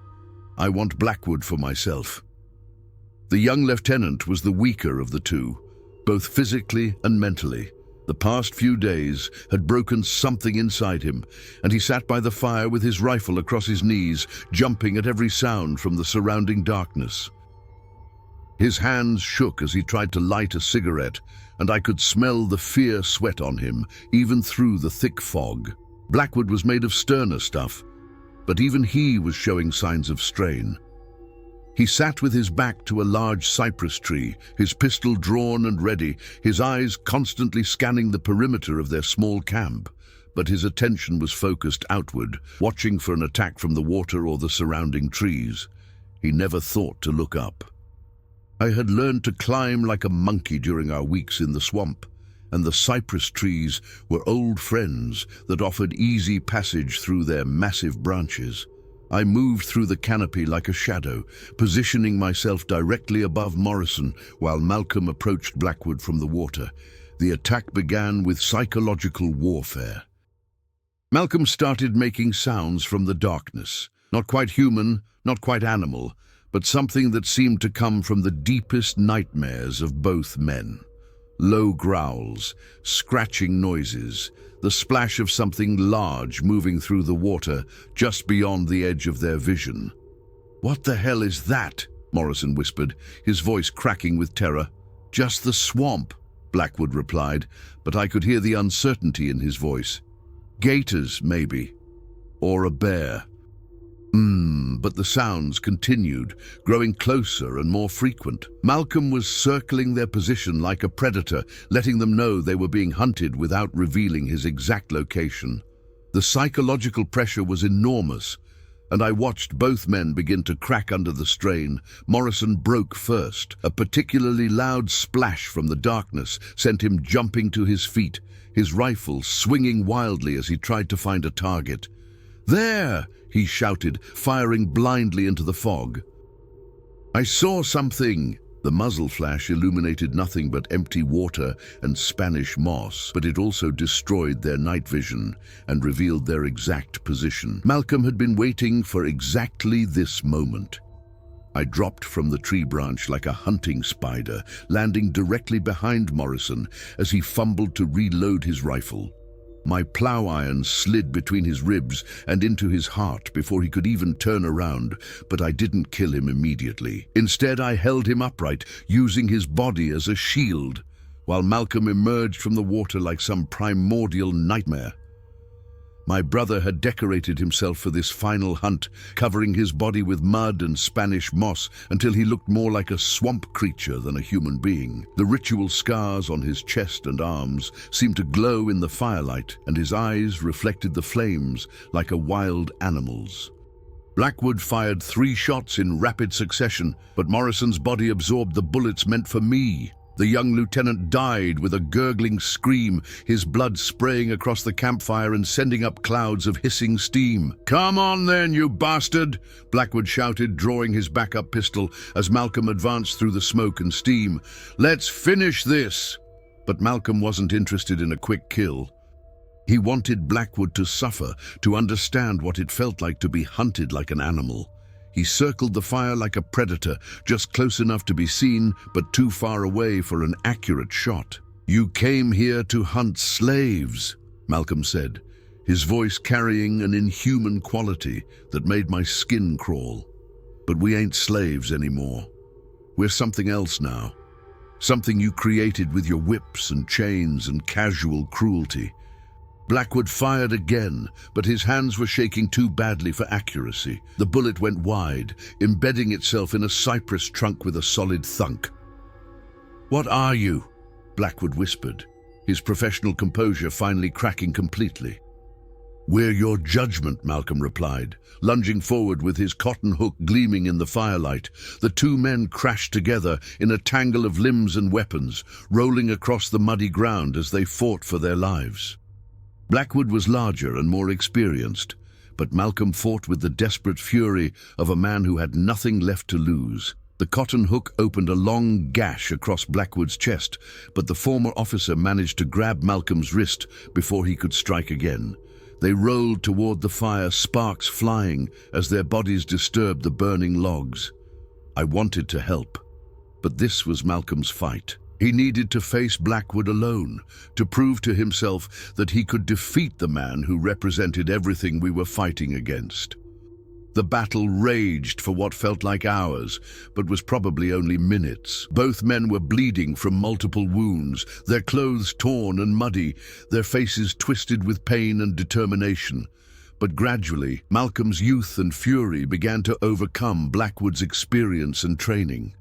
"I want Blackwood for myself." The young lieutenant was the weaker of the two, both physically and mentally. The past few days had broken something inside him, and he sat by the fire with his rifle across his knees, jumping at every sound from the surrounding darkness. His hands shook as he tried to light a cigarette, and I could smell the fear sweat on him, even through the thick fog. Blackwood was made of sterner stuff, but even he was showing signs of strain. He sat with his back to a large cypress tree, his pistol drawn and ready, his eyes constantly scanning the perimeter of their small camp. But his attention was focused outward, watching for an attack from the water or the surrounding trees. He never thought to look up. I had learned to climb like a monkey during our weeks in the swamp, and the cypress trees were old friends that offered easy passage through their massive branches. I moved through the canopy like a shadow, positioning myself directly above Morrison while Malcom approached Blackwood from the water. The attack began with psychological warfare. Malcom started making sounds from the darkness. Not quite human, not quite animal, but something that seemed to come from the deepest nightmares of both men. Low growls, scratching noises, the splash of something large moving through the water just beyond the edge of their vision. "What the hell is that?" Morrison whispered, his voice cracking with terror. "Just the swamp," Blackwood replied, but I could hear the uncertainty in his voice. "Gators, maybe. Or a bear." But the sounds continued, growing closer and more frequent. Malcom was circling their position like a predator, letting them know they were being hunted without revealing his exact location. The psychological pressure was enormous, and I watched both men begin to crack under the strain. Morrison broke first. A particularly loud splash from the darkness sent him jumping to his feet, his rifle swinging wildly as he tried to find a target. "There!" he shouted, firing blindly into the fog. "I saw something!" The muzzle flash illuminated nothing but empty water and Spanish moss, but it also destroyed their night vision and revealed their exact position. Malcom had been waiting for exactly this moment. I dropped from the tree branch like a hunting spider, landing directly behind Morrison as he fumbled to reload his rifle. My plow iron slid between his ribs and into his heart before he could even turn around, but I didn't kill him immediately. Instead, I held him upright, using his body as a shield, while Malcom emerged from the water like some primordial nightmare. My brother had decorated himself for this final hunt, covering his body with mud and Spanish moss until he looked more like a swamp creature than a human being. The ritual scars on his chest and arms seemed to glow in the firelight, and his eyes reflected the flames like a wild animal's. Blackwood fired 3 shots in rapid succession, but Morrison's body absorbed the bullets meant for me. The young lieutenant died with a gurgling scream, his blood spraying across the campfire and sending up clouds of hissing steam. "Come on then, you bastard!" Blackwood shouted, drawing his backup pistol as Malcom advanced through the smoke and steam. "Let's finish this!" But Malcom wasn't interested in a quick kill. He wanted Blackwood to suffer, to understand what it felt like to be hunted like an animal. He circled the fire like a predator, just close enough to be seen, but too far away for an accurate shot. "You came here to hunt slaves," Malcom said, his voice carrying an inhuman quality that made my skin crawl. "But we ain't slaves anymore. We're something else now. Something you created with your whips and chains and casual cruelty." Blackwood fired again, but his hands were shaking too badly for accuracy. The bullet went wide, embedding itself in a cypress trunk with a solid thunk. "What are you?" Blackwood whispered, his professional composure finally cracking completely. "We're your judgment," Malcom replied, lunging forward with his cotton hook gleaming in the firelight. The 2 men crashed together in a tangle of limbs and weapons, rolling across the muddy ground as they fought for their lives. Blackwood was larger and more experienced, but Malcom fought with the desperate fury of a man who had nothing left to lose. The cotton hook opened a long gash across Blackwood's chest, but the former officer managed to grab Malcolm's wrist before he could strike again. They rolled toward the fire, sparks flying as their bodies disturbed the burning logs. I wanted to help, but this was Malcolm's fight. He needed to face Blackwood alone, to prove to himself that he could defeat the man who represented everything we were fighting against. The battle raged for what felt like hours, but was probably only minutes. Both men were bleeding from multiple wounds, their clothes torn and muddy, their faces twisted with pain and determination. But gradually, Malcolm's youth and fury began to overcome Blackwood's experience and training.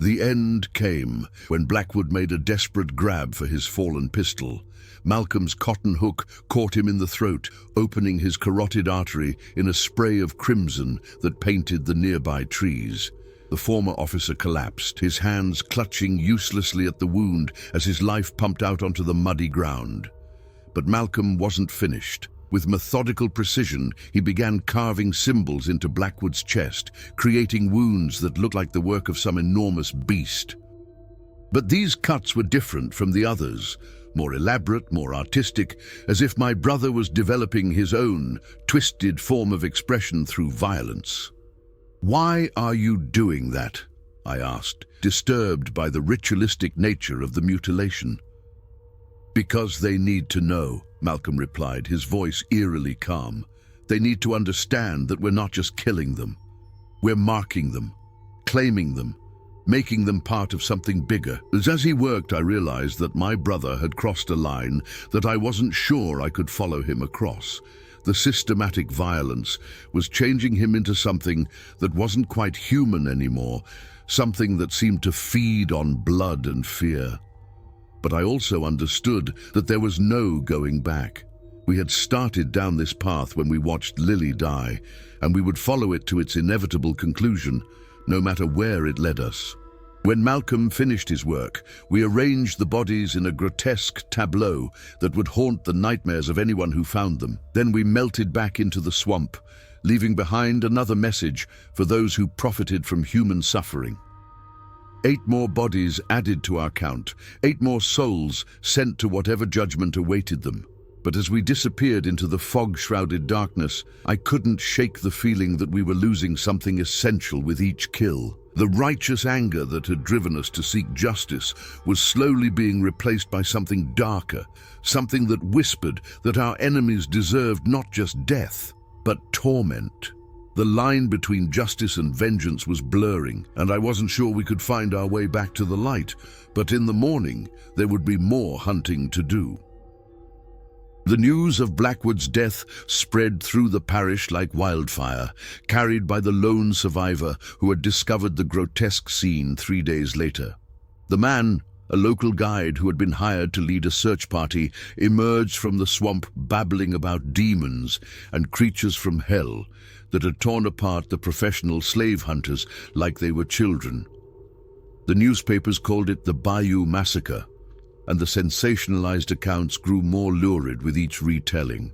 The end came when Blackwood made a desperate grab for his fallen pistol. Malcolm's cotton hook caught him in the throat, opening his carotid artery in a spray of crimson that painted the nearby trees. The former officer collapsed, his hands clutching uselessly at the wound as his life pumped out onto the muddy ground. But Malcom wasn't finished. With methodical precision, he began carving symbols into Blackwood's chest, creating wounds that looked like the work of some enormous beast. But these cuts were different from the others, more elaborate, more artistic, as if my brother was developing his own twisted form of expression through violence. "Why are you doing that?" I asked, disturbed by the ritualistic nature of the mutilation. "Because they need to know," Malcom replied, his voice eerily calm. "They need to understand that we're not just killing them. We're marking them, claiming them, making them part of something bigger." As he worked, I realized that my brother had crossed a line that I wasn't sure I could follow him across. The systematic violence was changing him into something that wasn't quite human anymore, something that seemed to feed on blood and fear. But I also understood that there was no going back. We had started down this path when we watched Lily die, and we would follow it to its inevitable conclusion, no matter where it led us. When Malcom finished his work, we arranged the bodies in a grotesque tableau that would haunt the nightmares of anyone who found them. Then we melted back into the swamp, leaving behind another message for those who profited from human suffering. 8 more bodies added to our count, 8 more souls sent to whatever judgment awaited them. But as we disappeared into the fog-shrouded darkness, I couldn't shake the feeling that we were losing something essential with each kill. The righteous anger that had driven us to seek justice was slowly being replaced by something darker, something that whispered that our enemies deserved not just death, but torment. The line between justice and vengeance was blurring, and I wasn't sure we could find our way back to the light, but in the morning there would be more hunting to do. The news of Blackwood's death spread through the parish like wildfire, carried by the lone survivor who had discovered the grotesque scene 3 days later. The man, a local guide who had been hired to lead a search party, emerged from the swamp babbling about demons and creatures from hell that had torn apart the professional slave hunters like they were children. The newspapers called it the Bayou Massacre, and the sensationalized accounts grew more lurid with each retelling.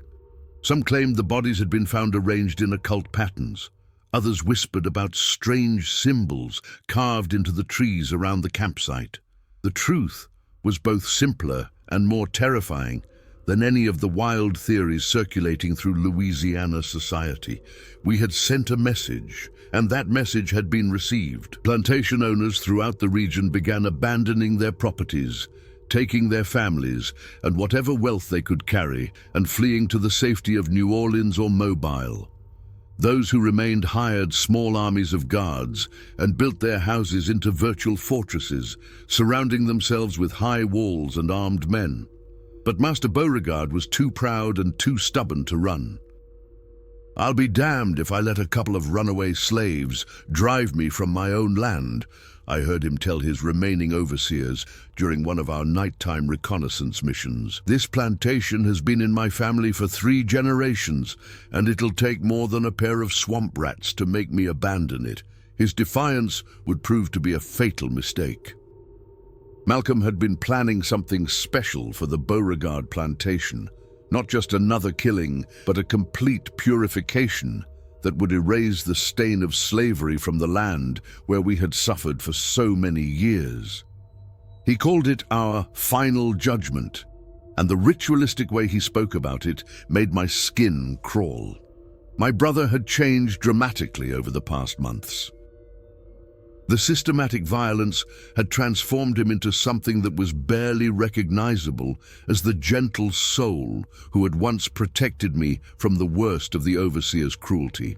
Some claimed the bodies had been found arranged in occult patterns. Others whispered about strange symbols carved into the trees around the campsite. The truth was both simpler and more terrifying than any of the wild theories circulating through Louisiana society. We had sent a message, and that message had been received. Plantation owners throughout the region began abandoning their properties, taking their families and whatever wealth they could carry, and fleeing to the safety of New Orleans or Mobile. Those who remained hired small armies of guards and built their houses into virtual fortresses, surrounding themselves with high walls and armed men. But Master Beauregard was too proud and too stubborn to run. "I'll be damned if I let a couple of runaway slaves drive me from my own land," I heard him tell his remaining overseers during one of our nighttime reconnaissance missions. "This plantation has been in my family for 3 generations, and it'll take more than a pair of swamp rats to make me abandon it." His defiance would prove to be a fatal mistake. Malcom had been planning something special for the Beauregard plantation, not just another killing, but a complete purification that would erase the stain of slavery from the land where we had suffered for so many years. He called it our final judgment, and the ritualistic way he spoke about it made my skin crawl. My brother had changed dramatically over the past months. The systematic violence had transformed him into something that was barely recognizable as the gentle soul who had once protected me from the worst of the overseer's cruelty.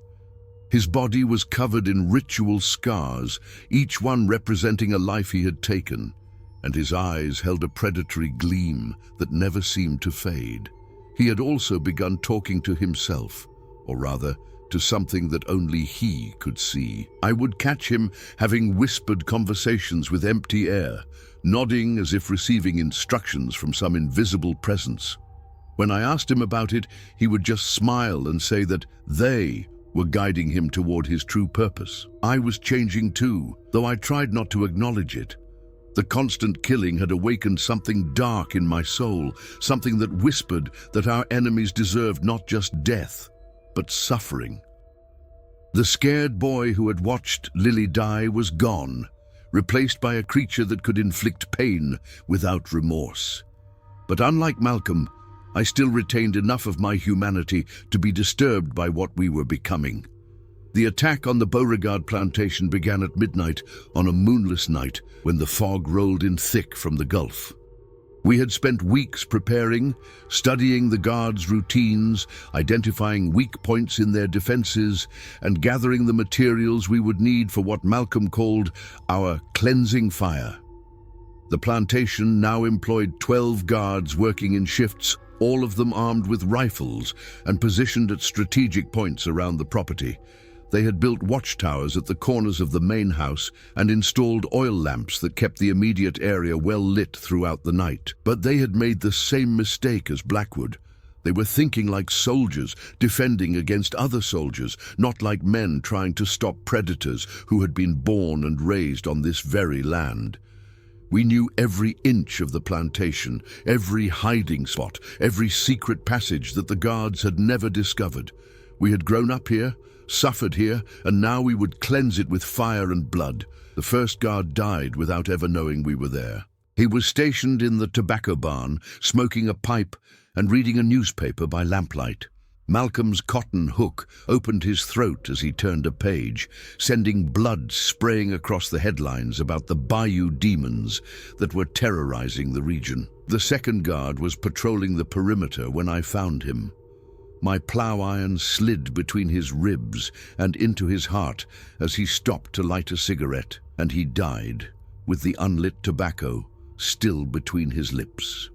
His body was covered in ritual scars, each one representing a life he had taken, and his eyes held a predatory gleam that never seemed to fade. He had also begun talking to himself, or rather, to something that only he could see. I would catch him having whispered conversations with empty air, nodding as if receiving instructions from some invisible presence. When I asked him about it, he would just smile and say that they were guiding him toward his true purpose. I was changing too, though I tried not to acknowledge it. The constant killing had awakened something dark in my soul, something that whispered that our enemies deserved not just death, but suffering. The scared boy who had watched Lily die was gone, replaced by a creature that could inflict pain without remorse. But unlike Malcom, I still retained enough of my humanity to be disturbed by what we were becoming. The attack on the Beauregard plantation began at midnight on a moonless night when the fog rolled in thick from the Gulf. We had spent weeks preparing, studying the guards' routines, identifying weak points in their defenses, and gathering the materials we would need for what Malcom called our cleansing fire. The plantation now employed 12 guards working in shifts, all of them armed with rifles and positioned at strategic points around the property. They had built watchtowers at the corners of the main house and installed oil lamps that kept the immediate area well lit throughout the night. But they had made the same mistake as Blackwood. They were thinking like soldiers, defending against other soldiers, not like men trying to stop predators who had been born and raised on this very land. We knew every inch of the plantation, every hiding spot, every secret passage that the guards had never discovered. We had grown up here, suffered here, and now we would cleanse it with fire and blood. The first guard died without ever knowing we were there. He was stationed in the tobacco barn, smoking a pipe and reading a newspaper by lamplight. Malcolm's cotton hook opened his throat as he turned a page, sending blood spraying across the headlines about the bayou demons that were terrorizing the region. The second guard was patrolling the perimeter when I found him. My plow iron slid between his ribs and into his heart as he stopped to light a cigarette, and he died, with the unlit tobacco still between his lips.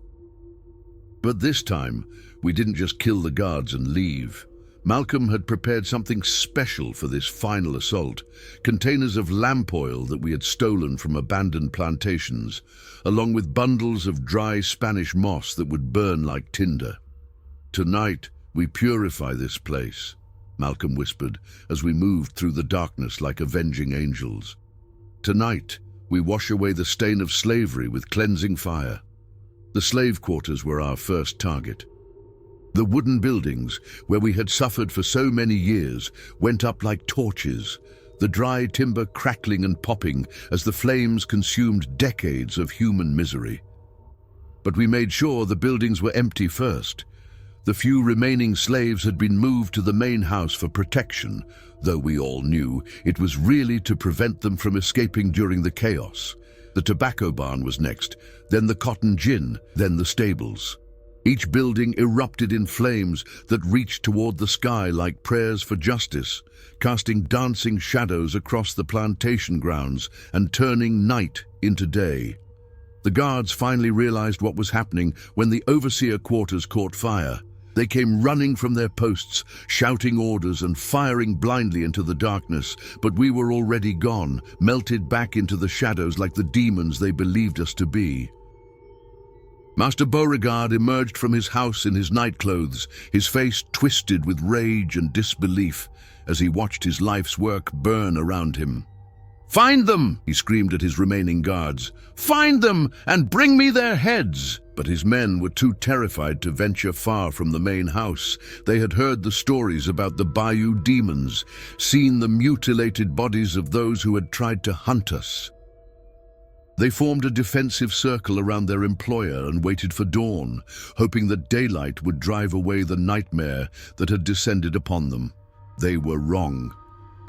But this time, we didn't just kill the guards and leave. Malcolm had prepared something special for this final assault, containers of lamp oil that we had stolen from abandoned plantations, along with bundles of dry Spanish moss that would burn like tinder. "Tonight, we purify this place," Malcolm whispered as we moved through the darkness like avenging angels. "Tonight, we wash away the stain of slavery with cleansing fire." The slave quarters were our first target. The wooden buildings, where we had suffered for so many years, went up like torches, the dry timber crackling and popping as the flames consumed decades of human misery. But we made sure the buildings were empty first. The few remaining slaves had been moved to the main house for protection, though we all knew it was really to prevent them from escaping during the chaos. The tobacco barn was next, then the cotton gin, then the stables. Each building erupted in flames that reached toward the sky like prayers for justice, casting dancing shadows across the plantation grounds and turning night into day. The guards finally realized what was happening when the overseer quarters caught fire. They came running from their posts, shouting orders and firing blindly into the darkness, but we were already gone, melted back into the shadows like the demons they believed us to be. Master Beauregard emerged from his house in his nightclothes, his face twisted with rage and disbelief as he watched his life's work burn around him. "Find them!" he screamed at his remaining guards. "Find them and bring me their heads!" But his men were too terrified to venture far from the main house. They had heard the stories about the bayou demons, seen the mutilated bodies of those who had tried to hunt us. They formed a defensive circle around their employer and waited for dawn, hoping that daylight would drive away the nightmare that had descended upon them. They were wrong.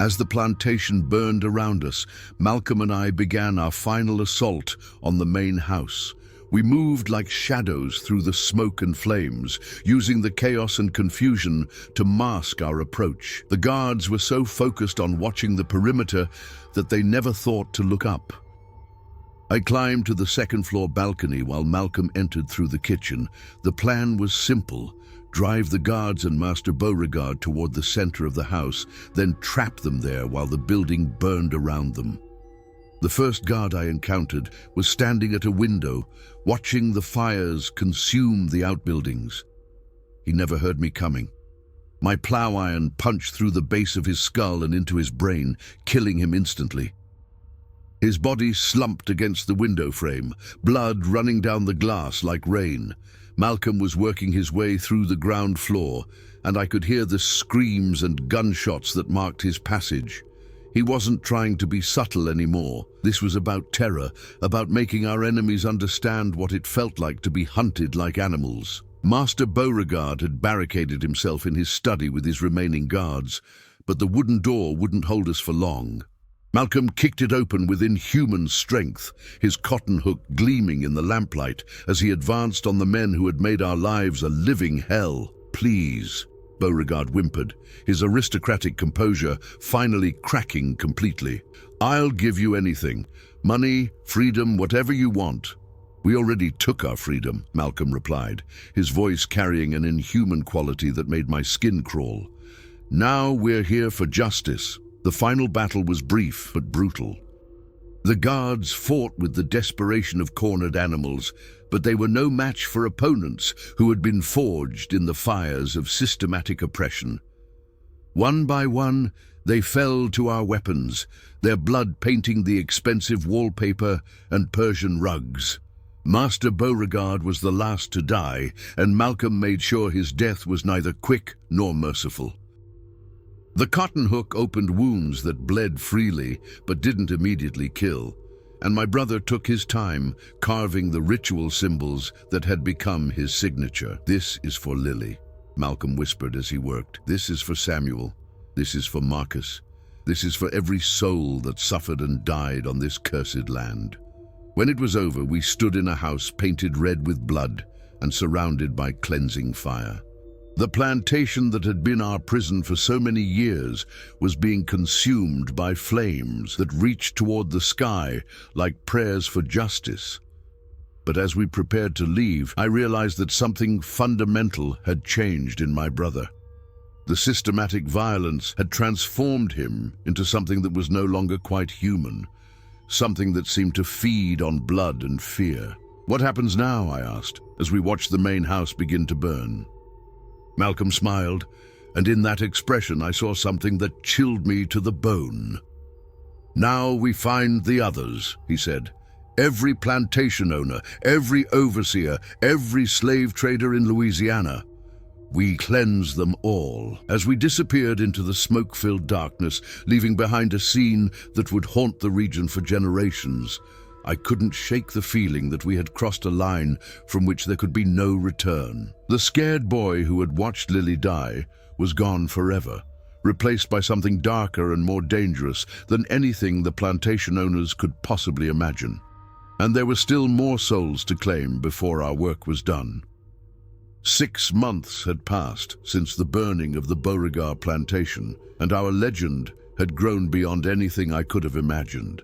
As the plantation burned around us, Malcolm and I began our final assault on the main house. We moved like shadows through the smoke and flames, using the chaos and confusion to mask our approach. The guards were so focused on watching the perimeter that they never thought to look up. I climbed to the second-floor balcony while Malcolm entered through the kitchen. The plan was simple: drive the guards and Master Beauregard toward the center of the house, then trap them there while the building burned around them. The first guard I encountered was standing at a window, watching the fires consume the outbuildings. He never heard me coming. My plow iron punched through the base of his skull and into his brain, killing him instantly. His body slumped against the window frame, blood running down the glass like rain. Malcolm was working his way through the ground floor, and I could hear the screams and gunshots that marked his passage. He wasn't trying to be subtle anymore. This was about terror, about making our enemies understand what it felt like to be hunted like animals. Master Beauregard had barricaded himself in his study with his remaining guards, but the wooden door wouldn't hold us for long. Malcolm kicked it open with inhuman strength, his cotton hook gleaming in the lamplight as he advanced on the men who had made our lives a living hell. "Please," Beauregard whimpered, his aristocratic composure finally cracking completely. "I'll give you anything. Money, freedom, whatever you want." "We already took our freedom," Malcolm replied, his voice carrying an inhuman quality that made my skin crawl. "Now we're here for justice." The final battle was brief but brutal. The guards fought with the desperation of cornered animals, but they were no match for opponents who had been forged in the fires of systematic oppression. One by one, they fell to our weapons, their blood painting the expensive wallpaper and Persian rugs. Master Beauregard was the last to die, and Malcolm made sure his death was neither quick nor merciful. The cotton hook opened wounds that bled freely but didn't immediately kill, and my brother took his time carving the ritual symbols that had become his signature. "This is for Lily," Malcolm whispered as he worked. "This is for Samuel. This is for Marcus. This is for every soul that suffered and died on this cursed land." When it was over, we stood in a house painted red with blood and surrounded by cleansing fire. The plantation that had been our prison for so many years was being consumed by flames that reached toward the sky like prayers for justice. But as we prepared to leave, I realized that something fundamental had changed in my brother. The systematic violence had transformed him into something that was no longer quite human, something that seemed to feed on blood and fear. "What happens now?" I asked, as we watched the main house begin to burn. Malcolm smiled, and in that expression I saw something that chilled me to the bone. "Now we find the others," he said. "Every plantation owner, every overseer, every slave trader in Louisiana. We cleanse them all." As we disappeared into the smoke-filled darkness, leaving behind a scene that would haunt the region for generations, I couldn't shake the feeling that we had crossed a line from which there could be no return. The scared boy who had watched Lily die was gone forever, replaced by something darker and more dangerous than anything the plantation owners could possibly imagine. And there were still more souls to claim before our work was done. 6 months had passed since the burning of the Beauregard plantation, and our legend had grown beyond anything I could have imagined.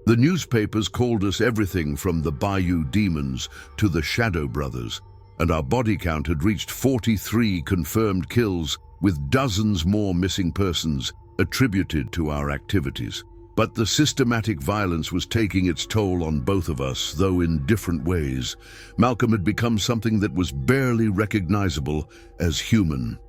The newspapers called us everything from the Bayou Demons to the Shadow Brothers, and our body count had reached 43 confirmed kills, with dozens more missing persons attributed to our activities. But the systematic violence was taking its toll on both of us, though in different ways. Malcolm had become something that was barely recognizable as human.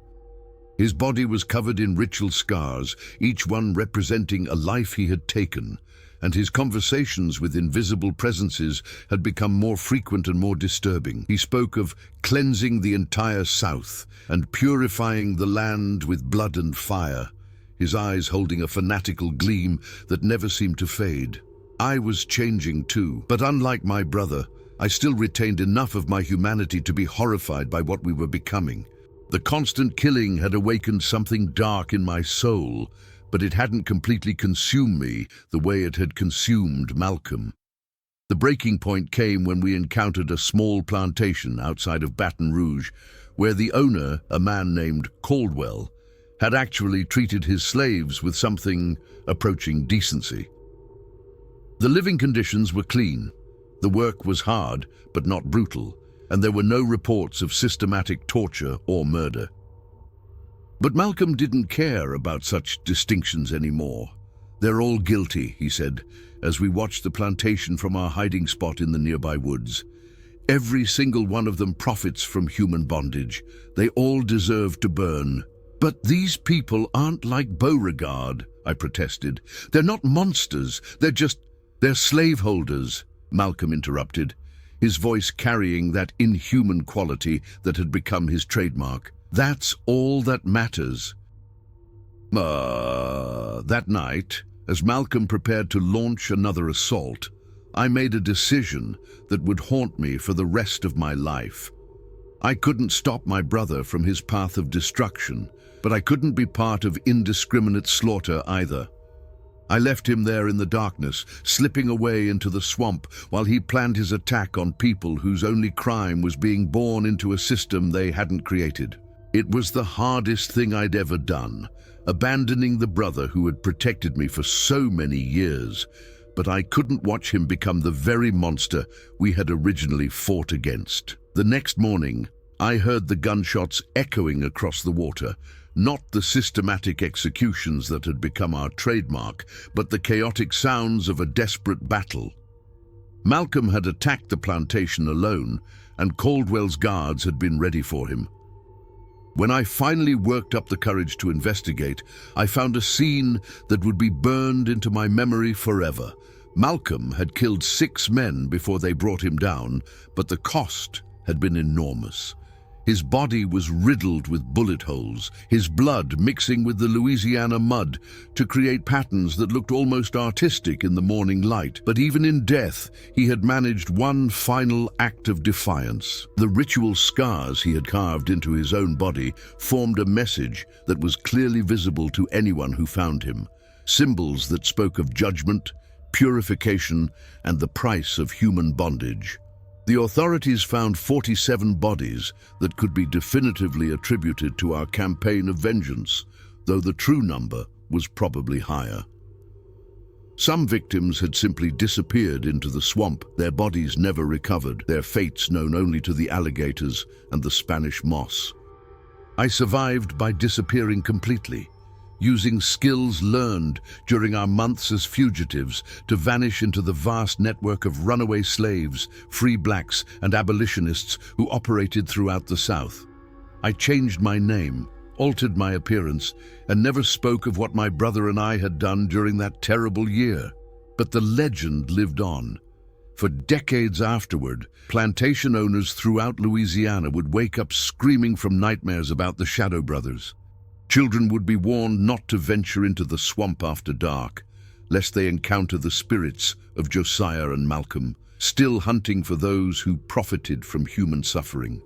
His body was covered in ritual scars, each one representing a life he had taken, and his conversations with invisible presences had become more frequent and more disturbing. He spoke of cleansing the entire South and purifying the land with blood and fire, his eyes holding a fanatical gleam that never seemed to fade. I was changing too, but unlike my brother, I still retained enough of my humanity to be horrified by what we were becoming. The constant killing had awakened something dark in my soul, but it hadn't completely consumed me the way it had consumed Malcolm. The breaking point came when we encountered a small plantation outside of Baton Rouge, where the owner, a man named Caldwell, had actually treated his slaves with something approaching decency. The living conditions were clean, the work was hard but not brutal, and there were no reports of systematic torture or murder. But Malcolm didn't care about such distinctions anymore. "They're all guilty," he said, as we watched the plantation from our hiding spot in the nearby woods. "Every single one of them profits from human bondage. They all deserve to burn." "But these people aren't like Beauregard," I protested. "They're not monsters, they're slaveholders," Malcolm interrupted, his voice carrying that inhuman quality that had become his trademark. "That's all that matters." That night, as Malcolm prepared to launch another assault, I made a decision that would haunt me for the rest of my life. I couldn't stop my brother from his path of destruction, but I couldn't be part of indiscriminate slaughter either. I left him there in the darkness, slipping away into the swamp while he planned his attack on people whose only crime was being born into a system they hadn't created. It was the hardest thing I'd ever done, abandoning the brother who had protected me for so many years, but I couldn't watch him become the very monster we had originally fought against. The next morning, I heard the gunshots echoing across the water, not the systematic executions that had become our trademark, but the chaotic sounds of a desperate battle. Malcom had attacked the plantation alone, and Caldwell's guards had been ready for him. When I finally worked up the courage to investigate, I found a scene that would be burned into my memory forever. Malcom had killed 6 men before they brought him down, but the cost had been enormous. His body was riddled with bullet holes, his blood mixing with the Louisiana mud to create patterns that looked almost artistic in the morning light. But even in death, he had managed one final act of defiance. The ritual scars he had carved into his own body formed a message that was clearly visible to anyone who found him. Symbols that spoke of judgment, purification, and the price of human bondage. The authorities found 47 bodies that could be definitively attributed to our campaign of vengeance, though the true number was probably higher. Some victims had simply disappeared into the swamp, their bodies never recovered, their fates known only to the alligators and the Spanish moss. I survived by disappearing completely, using skills learned during our months as fugitives to vanish into the vast network of runaway slaves, free blacks, and abolitionists who operated throughout the South. I changed my name, altered my appearance, and never spoke of what my brother and I had done during that terrible year. But the legend lived on. For decades afterward, plantation owners throughout Louisiana would wake up screaming from nightmares about the Shadow Brothers. Children would be warned not to venture into the swamp after dark, lest they encounter the spirits of Josiah and Malcom, still hunting for those who profited from human suffering.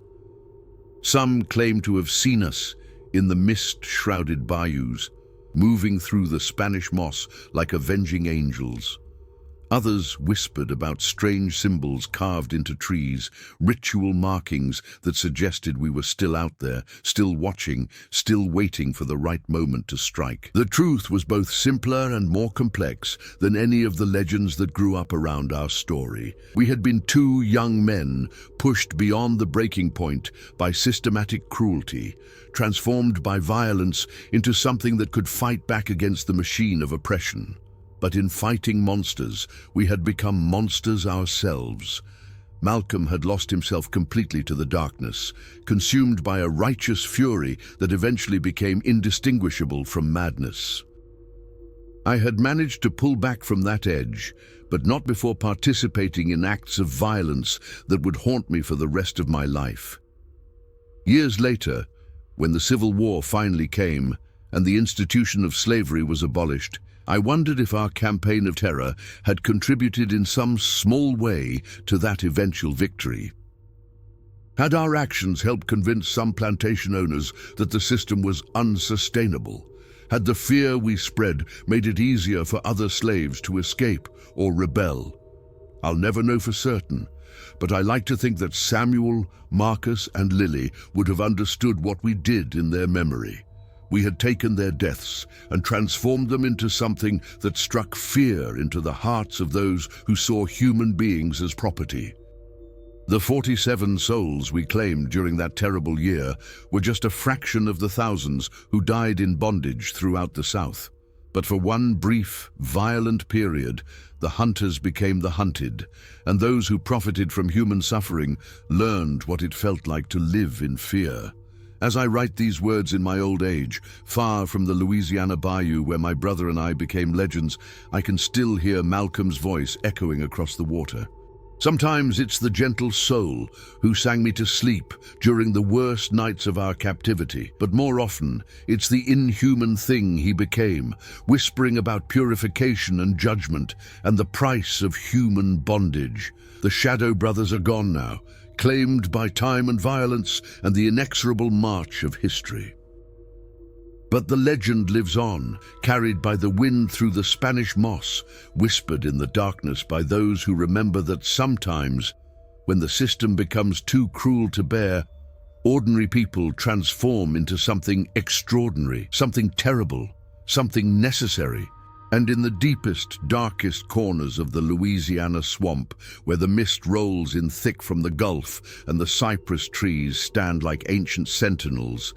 Some claim to have seen us in the mist-shrouded bayous, moving through the Spanish moss like avenging angels. Others whispered about strange symbols carved into trees, ritual markings that suggested we were still out there, still watching, still waiting for the right moment to strike. The truth was both simpler and more complex than any of the legends that grew up around our story. We had been 2 young men pushed beyond the breaking point by systematic cruelty, transformed by violence into something that could fight back against the machine of oppression. But in fighting monsters, we had become monsters ourselves. Malcom had lost himself completely to the darkness, consumed by a righteous fury that eventually became indistinguishable from madness. I had managed to pull back from that edge, but not before participating in acts of violence that would haunt me for the rest of my life. Years later, when the Civil War finally came and the institution of slavery was abolished, I wondered if our campaign of terror had contributed in some small way to that eventual victory. Had our actions helped convince some plantation owners that the system was unsustainable? Had the fear we spread made it easier for other slaves to escape or rebel? I'll never know for certain, but I like to think that Samuel, Marcus, and Lily would have understood what we did in their memory. We had taken their deaths and transformed them into something that struck fear into the hearts of those who saw human beings as property. The 47 souls we claimed during that terrible year were just a fraction of the thousands who died in bondage throughout the South. But for one brief, violent period, the hunters became the hunted, and those who profited from human suffering learned what it felt like to live in fear. As I write these words in my old age, far from the Louisiana bayou where my brother and I became legends, I can still hear Malcom's voice echoing across the water. Sometimes it's the gentle soul who sang me to sleep during the worst nights of our captivity, but more often it's the inhuman thing he became, whispering about purification and judgment and the price of human bondage. The Shadow Brothers are gone now, claimed by time and violence and the inexorable march of history. But the legend lives on, carried by the wind through the Spanish moss, whispered in the darkness by those who remember that sometimes, when the system becomes too cruel to bear, ordinary people transform into something extraordinary, something terrible, something necessary. And in the deepest, darkest corners of the Louisiana swamp, where the mist rolls in thick from the Gulf and the cypress trees stand like ancient sentinels,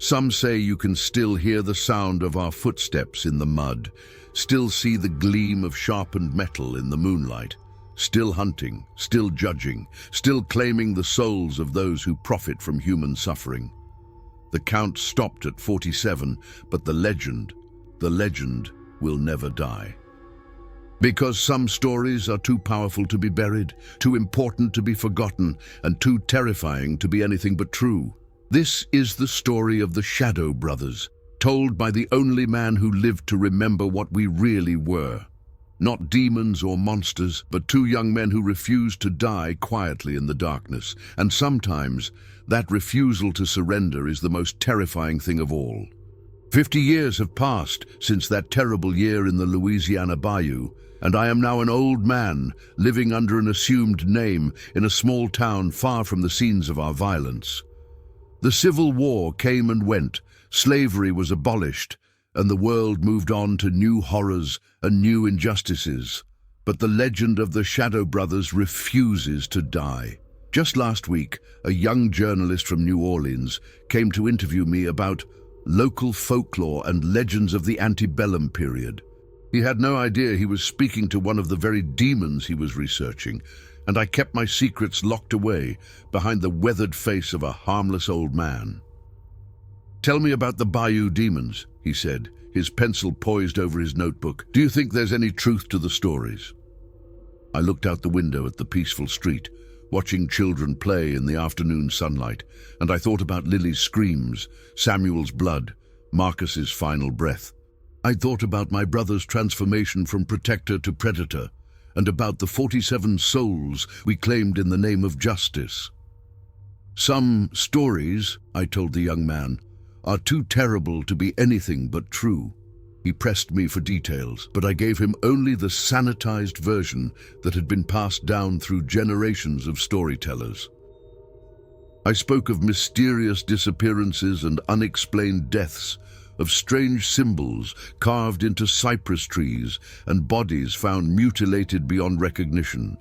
Some say you can still hear the sound of our footsteps in the mud, still see the gleam of sharpened metal in the moonlight, still hunting, still judging, still claiming the souls of those who profit from human suffering. The count stopped at 47, but the legend will never die. Because some stories are too powerful to be buried, too important to be forgotten, and too terrifying to be anything but true. This is the story of the Shadow Brothers, told by the only man who lived to remember what we really were. Not demons or monsters, but two young men who refused to die quietly in the darkness. And sometimes, that refusal to surrender is the most terrifying thing of all. 50 years have passed since that terrible year in the Louisiana bayou, and I am now an old man, living under an assumed name in a small town far from the scenes of our violence. The Civil War came and went, slavery was abolished, and the world moved on to new horrors and new injustices. But the legend of the Shadow Brothers refuses to die. Just last week, a young journalist from New Orleans came to interview me about local folklore and legends of the antebellum period. He had no idea he was speaking to one of the very demons he was researching, and I kept my secrets locked away behind the weathered face of a harmless old man. "Tell me about the bayou demons," he said, his pencil poised over his notebook. "Do you think there's any truth to the stories?" I looked out the window at the peaceful street, watching children play in the afternoon sunlight, and I thought about Lily's screams, Samuel's blood, Marcus's final breath. I thought about my brother's transformation from protector to predator, and about the 47 souls we claimed in the name of justice. "Some stories," I told the young man, "are too terrible to be anything but true." He pressed me for details, but I gave him only the sanitized version that had been passed down through generations of storytellers. I spoke of mysterious disappearances and unexplained deaths, of strange symbols carved into cypress trees and bodies found mutilated beyond recognition.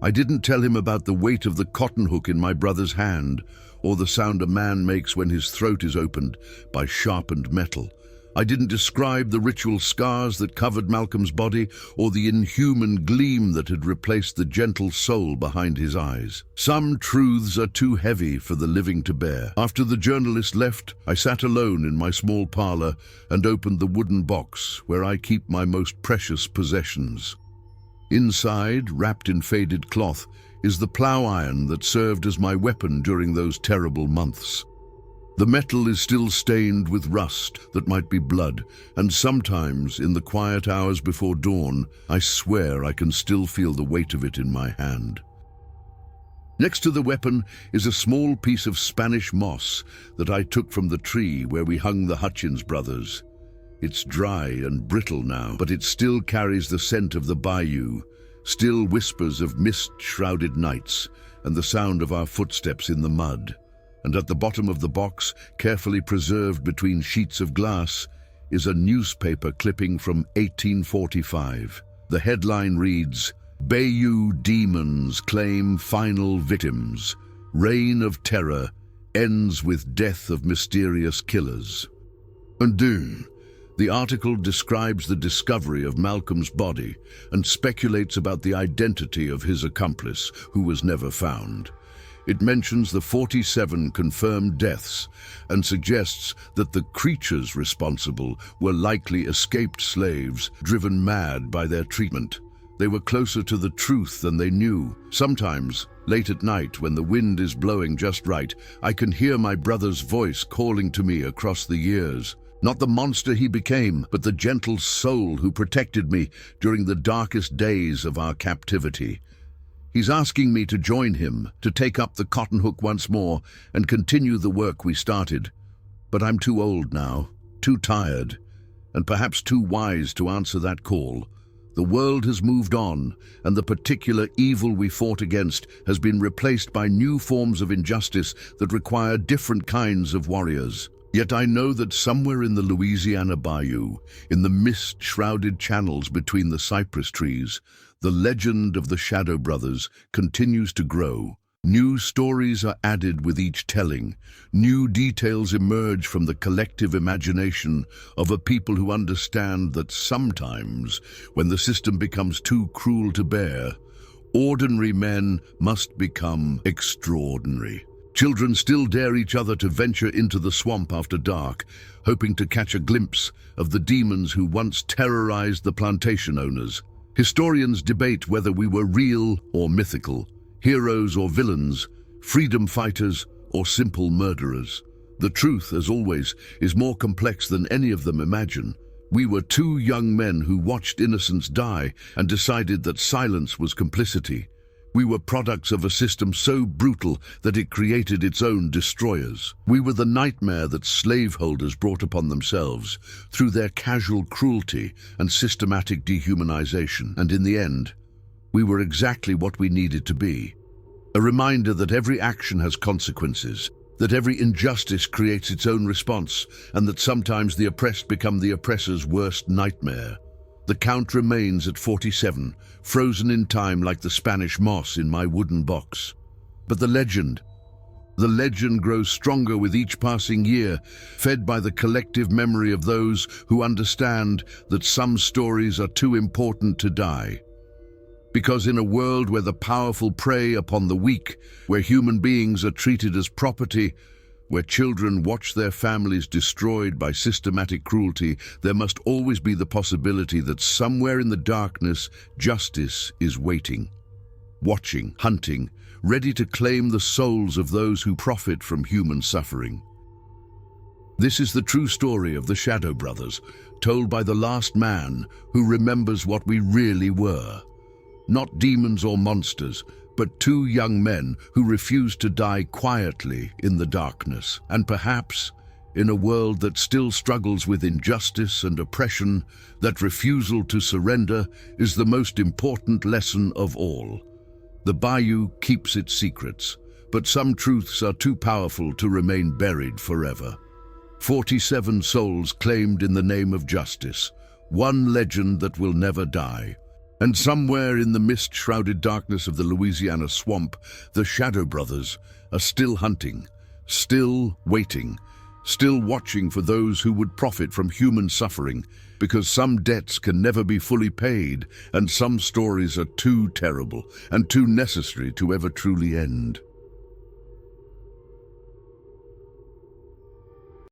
I didn't tell him about the weight of the cotton hook in my brother's hand, or the sound a man makes when his throat is opened by sharpened metal. I didn't describe the ritual scars that covered Malcolm's body, or the inhuman gleam that had replaced the gentle soul behind his eyes. Some truths are too heavy for the living to bear. After the journalist left, I sat alone in my small parlor and opened the wooden box where I keep my most precious possessions. Inside, wrapped in faded cloth, is the plow iron that served as my weapon during those terrible months. The metal is still stained with rust that might be blood, and sometimes, in the quiet hours before dawn, I swear I can still feel the weight of it in my hand. Next to the weapon is a small piece of Spanish moss that I took from the tree where we hung the Hutchins brothers. It's dry and brittle now, but it still carries the scent of the bayou, still whispers of mist-shrouded nights, and the sound of our footsteps in the mud. And at the bottom of the box, carefully preserved between sheets of glass, is a newspaper clipping from 1845. The headline reads, "Bayou Demons Claim Final Victims. Reign of Terror Ends with Death of Mysterious Killers." And the article describes the discovery of Malcolm's body and speculates about the identity of his accomplice, who was never found. It mentions the 47 confirmed deaths and suggests that the creatures responsible were likely escaped slaves driven mad by their treatment. They were closer to the truth than they knew. Sometimes, late at night, when the wind is blowing just right, I can hear my brother's voice calling to me across the years. Not the monster he became, but the gentle soul who protected me during the darkest days of our captivity. He's asking me to join him, to take up the cotton hook once more and continue the work we started. But I'm too old now, too tired, and perhaps too wise to answer that call. The world has moved on, and the particular evil we fought against has been replaced by new forms of injustice that require different kinds of warriors. Yet I know that somewhere in the Louisiana bayou, in the mist-shrouded channels between the cypress trees, the legend of the Shadow Brothers continues to grow, New stories are added with each telling. New details emerge from the collective imagination of a people who understand that sometimes, when the system becomes too cruel to bear, ordinary men must become extraordinary. Children still dare each other to venture into the swamp after dark, hoping to catch a glimpse of the demons who once terrorized the plantation owners. Historians debate whether we were real or mythical, heroes or villains, freedom fighters or simple murderers. The truth, as always, is more complex than any of them imagine. We were two young men who watched innocents die and decided that silence was complicity. We were products of a system so brutal that it created its own destroyers. We were the nightmare that slaveholders brought upon themselves through their casual cruelty and systematic dehumanization. And in the end, we were exactly what we needed to be. A reminder that every action has consequences, that every injustice creates its own response, and that sometimes the oppressed become the oppressor's worst nightmare. The count remains at 47, frozen in time like the Spanish moss in my wooden box. But the legend grows stronger with each passing year, fed by the collective memory of those who understand that some stories are too important to die. Because in a world where the powerful prey upon the weak, where human beings are treated as property, where children watch their families destroyed by systematic cruelty, there must always be the possibility that somewhere in the darkness, justice is waiting, watching, hunting, ready to claim the souls of those who profit from human suffering. This is the true story of the Shadow Brothers, told by the last man who remembers what we really were. Not demons or monsters, but two young men who refused to die quietly in the darkness. And perhaps, in a world that still struggles with injustice and oppression, that refusal to surrender is the most important lesson of all. The bayou keeps its secrets, but some truths are too powerful to remain buried forever. 47 souls claimed in the name of justice, one legend that will never die. And somewhere in the mist-shrouded darkness of the Louisiana swamp, the Shadow Brothers are still hunting, still waiting, still watching for those who would profit from human suffering, because some debts can never be fully paid, and some stories are too terrible and too necessary to ever truly end.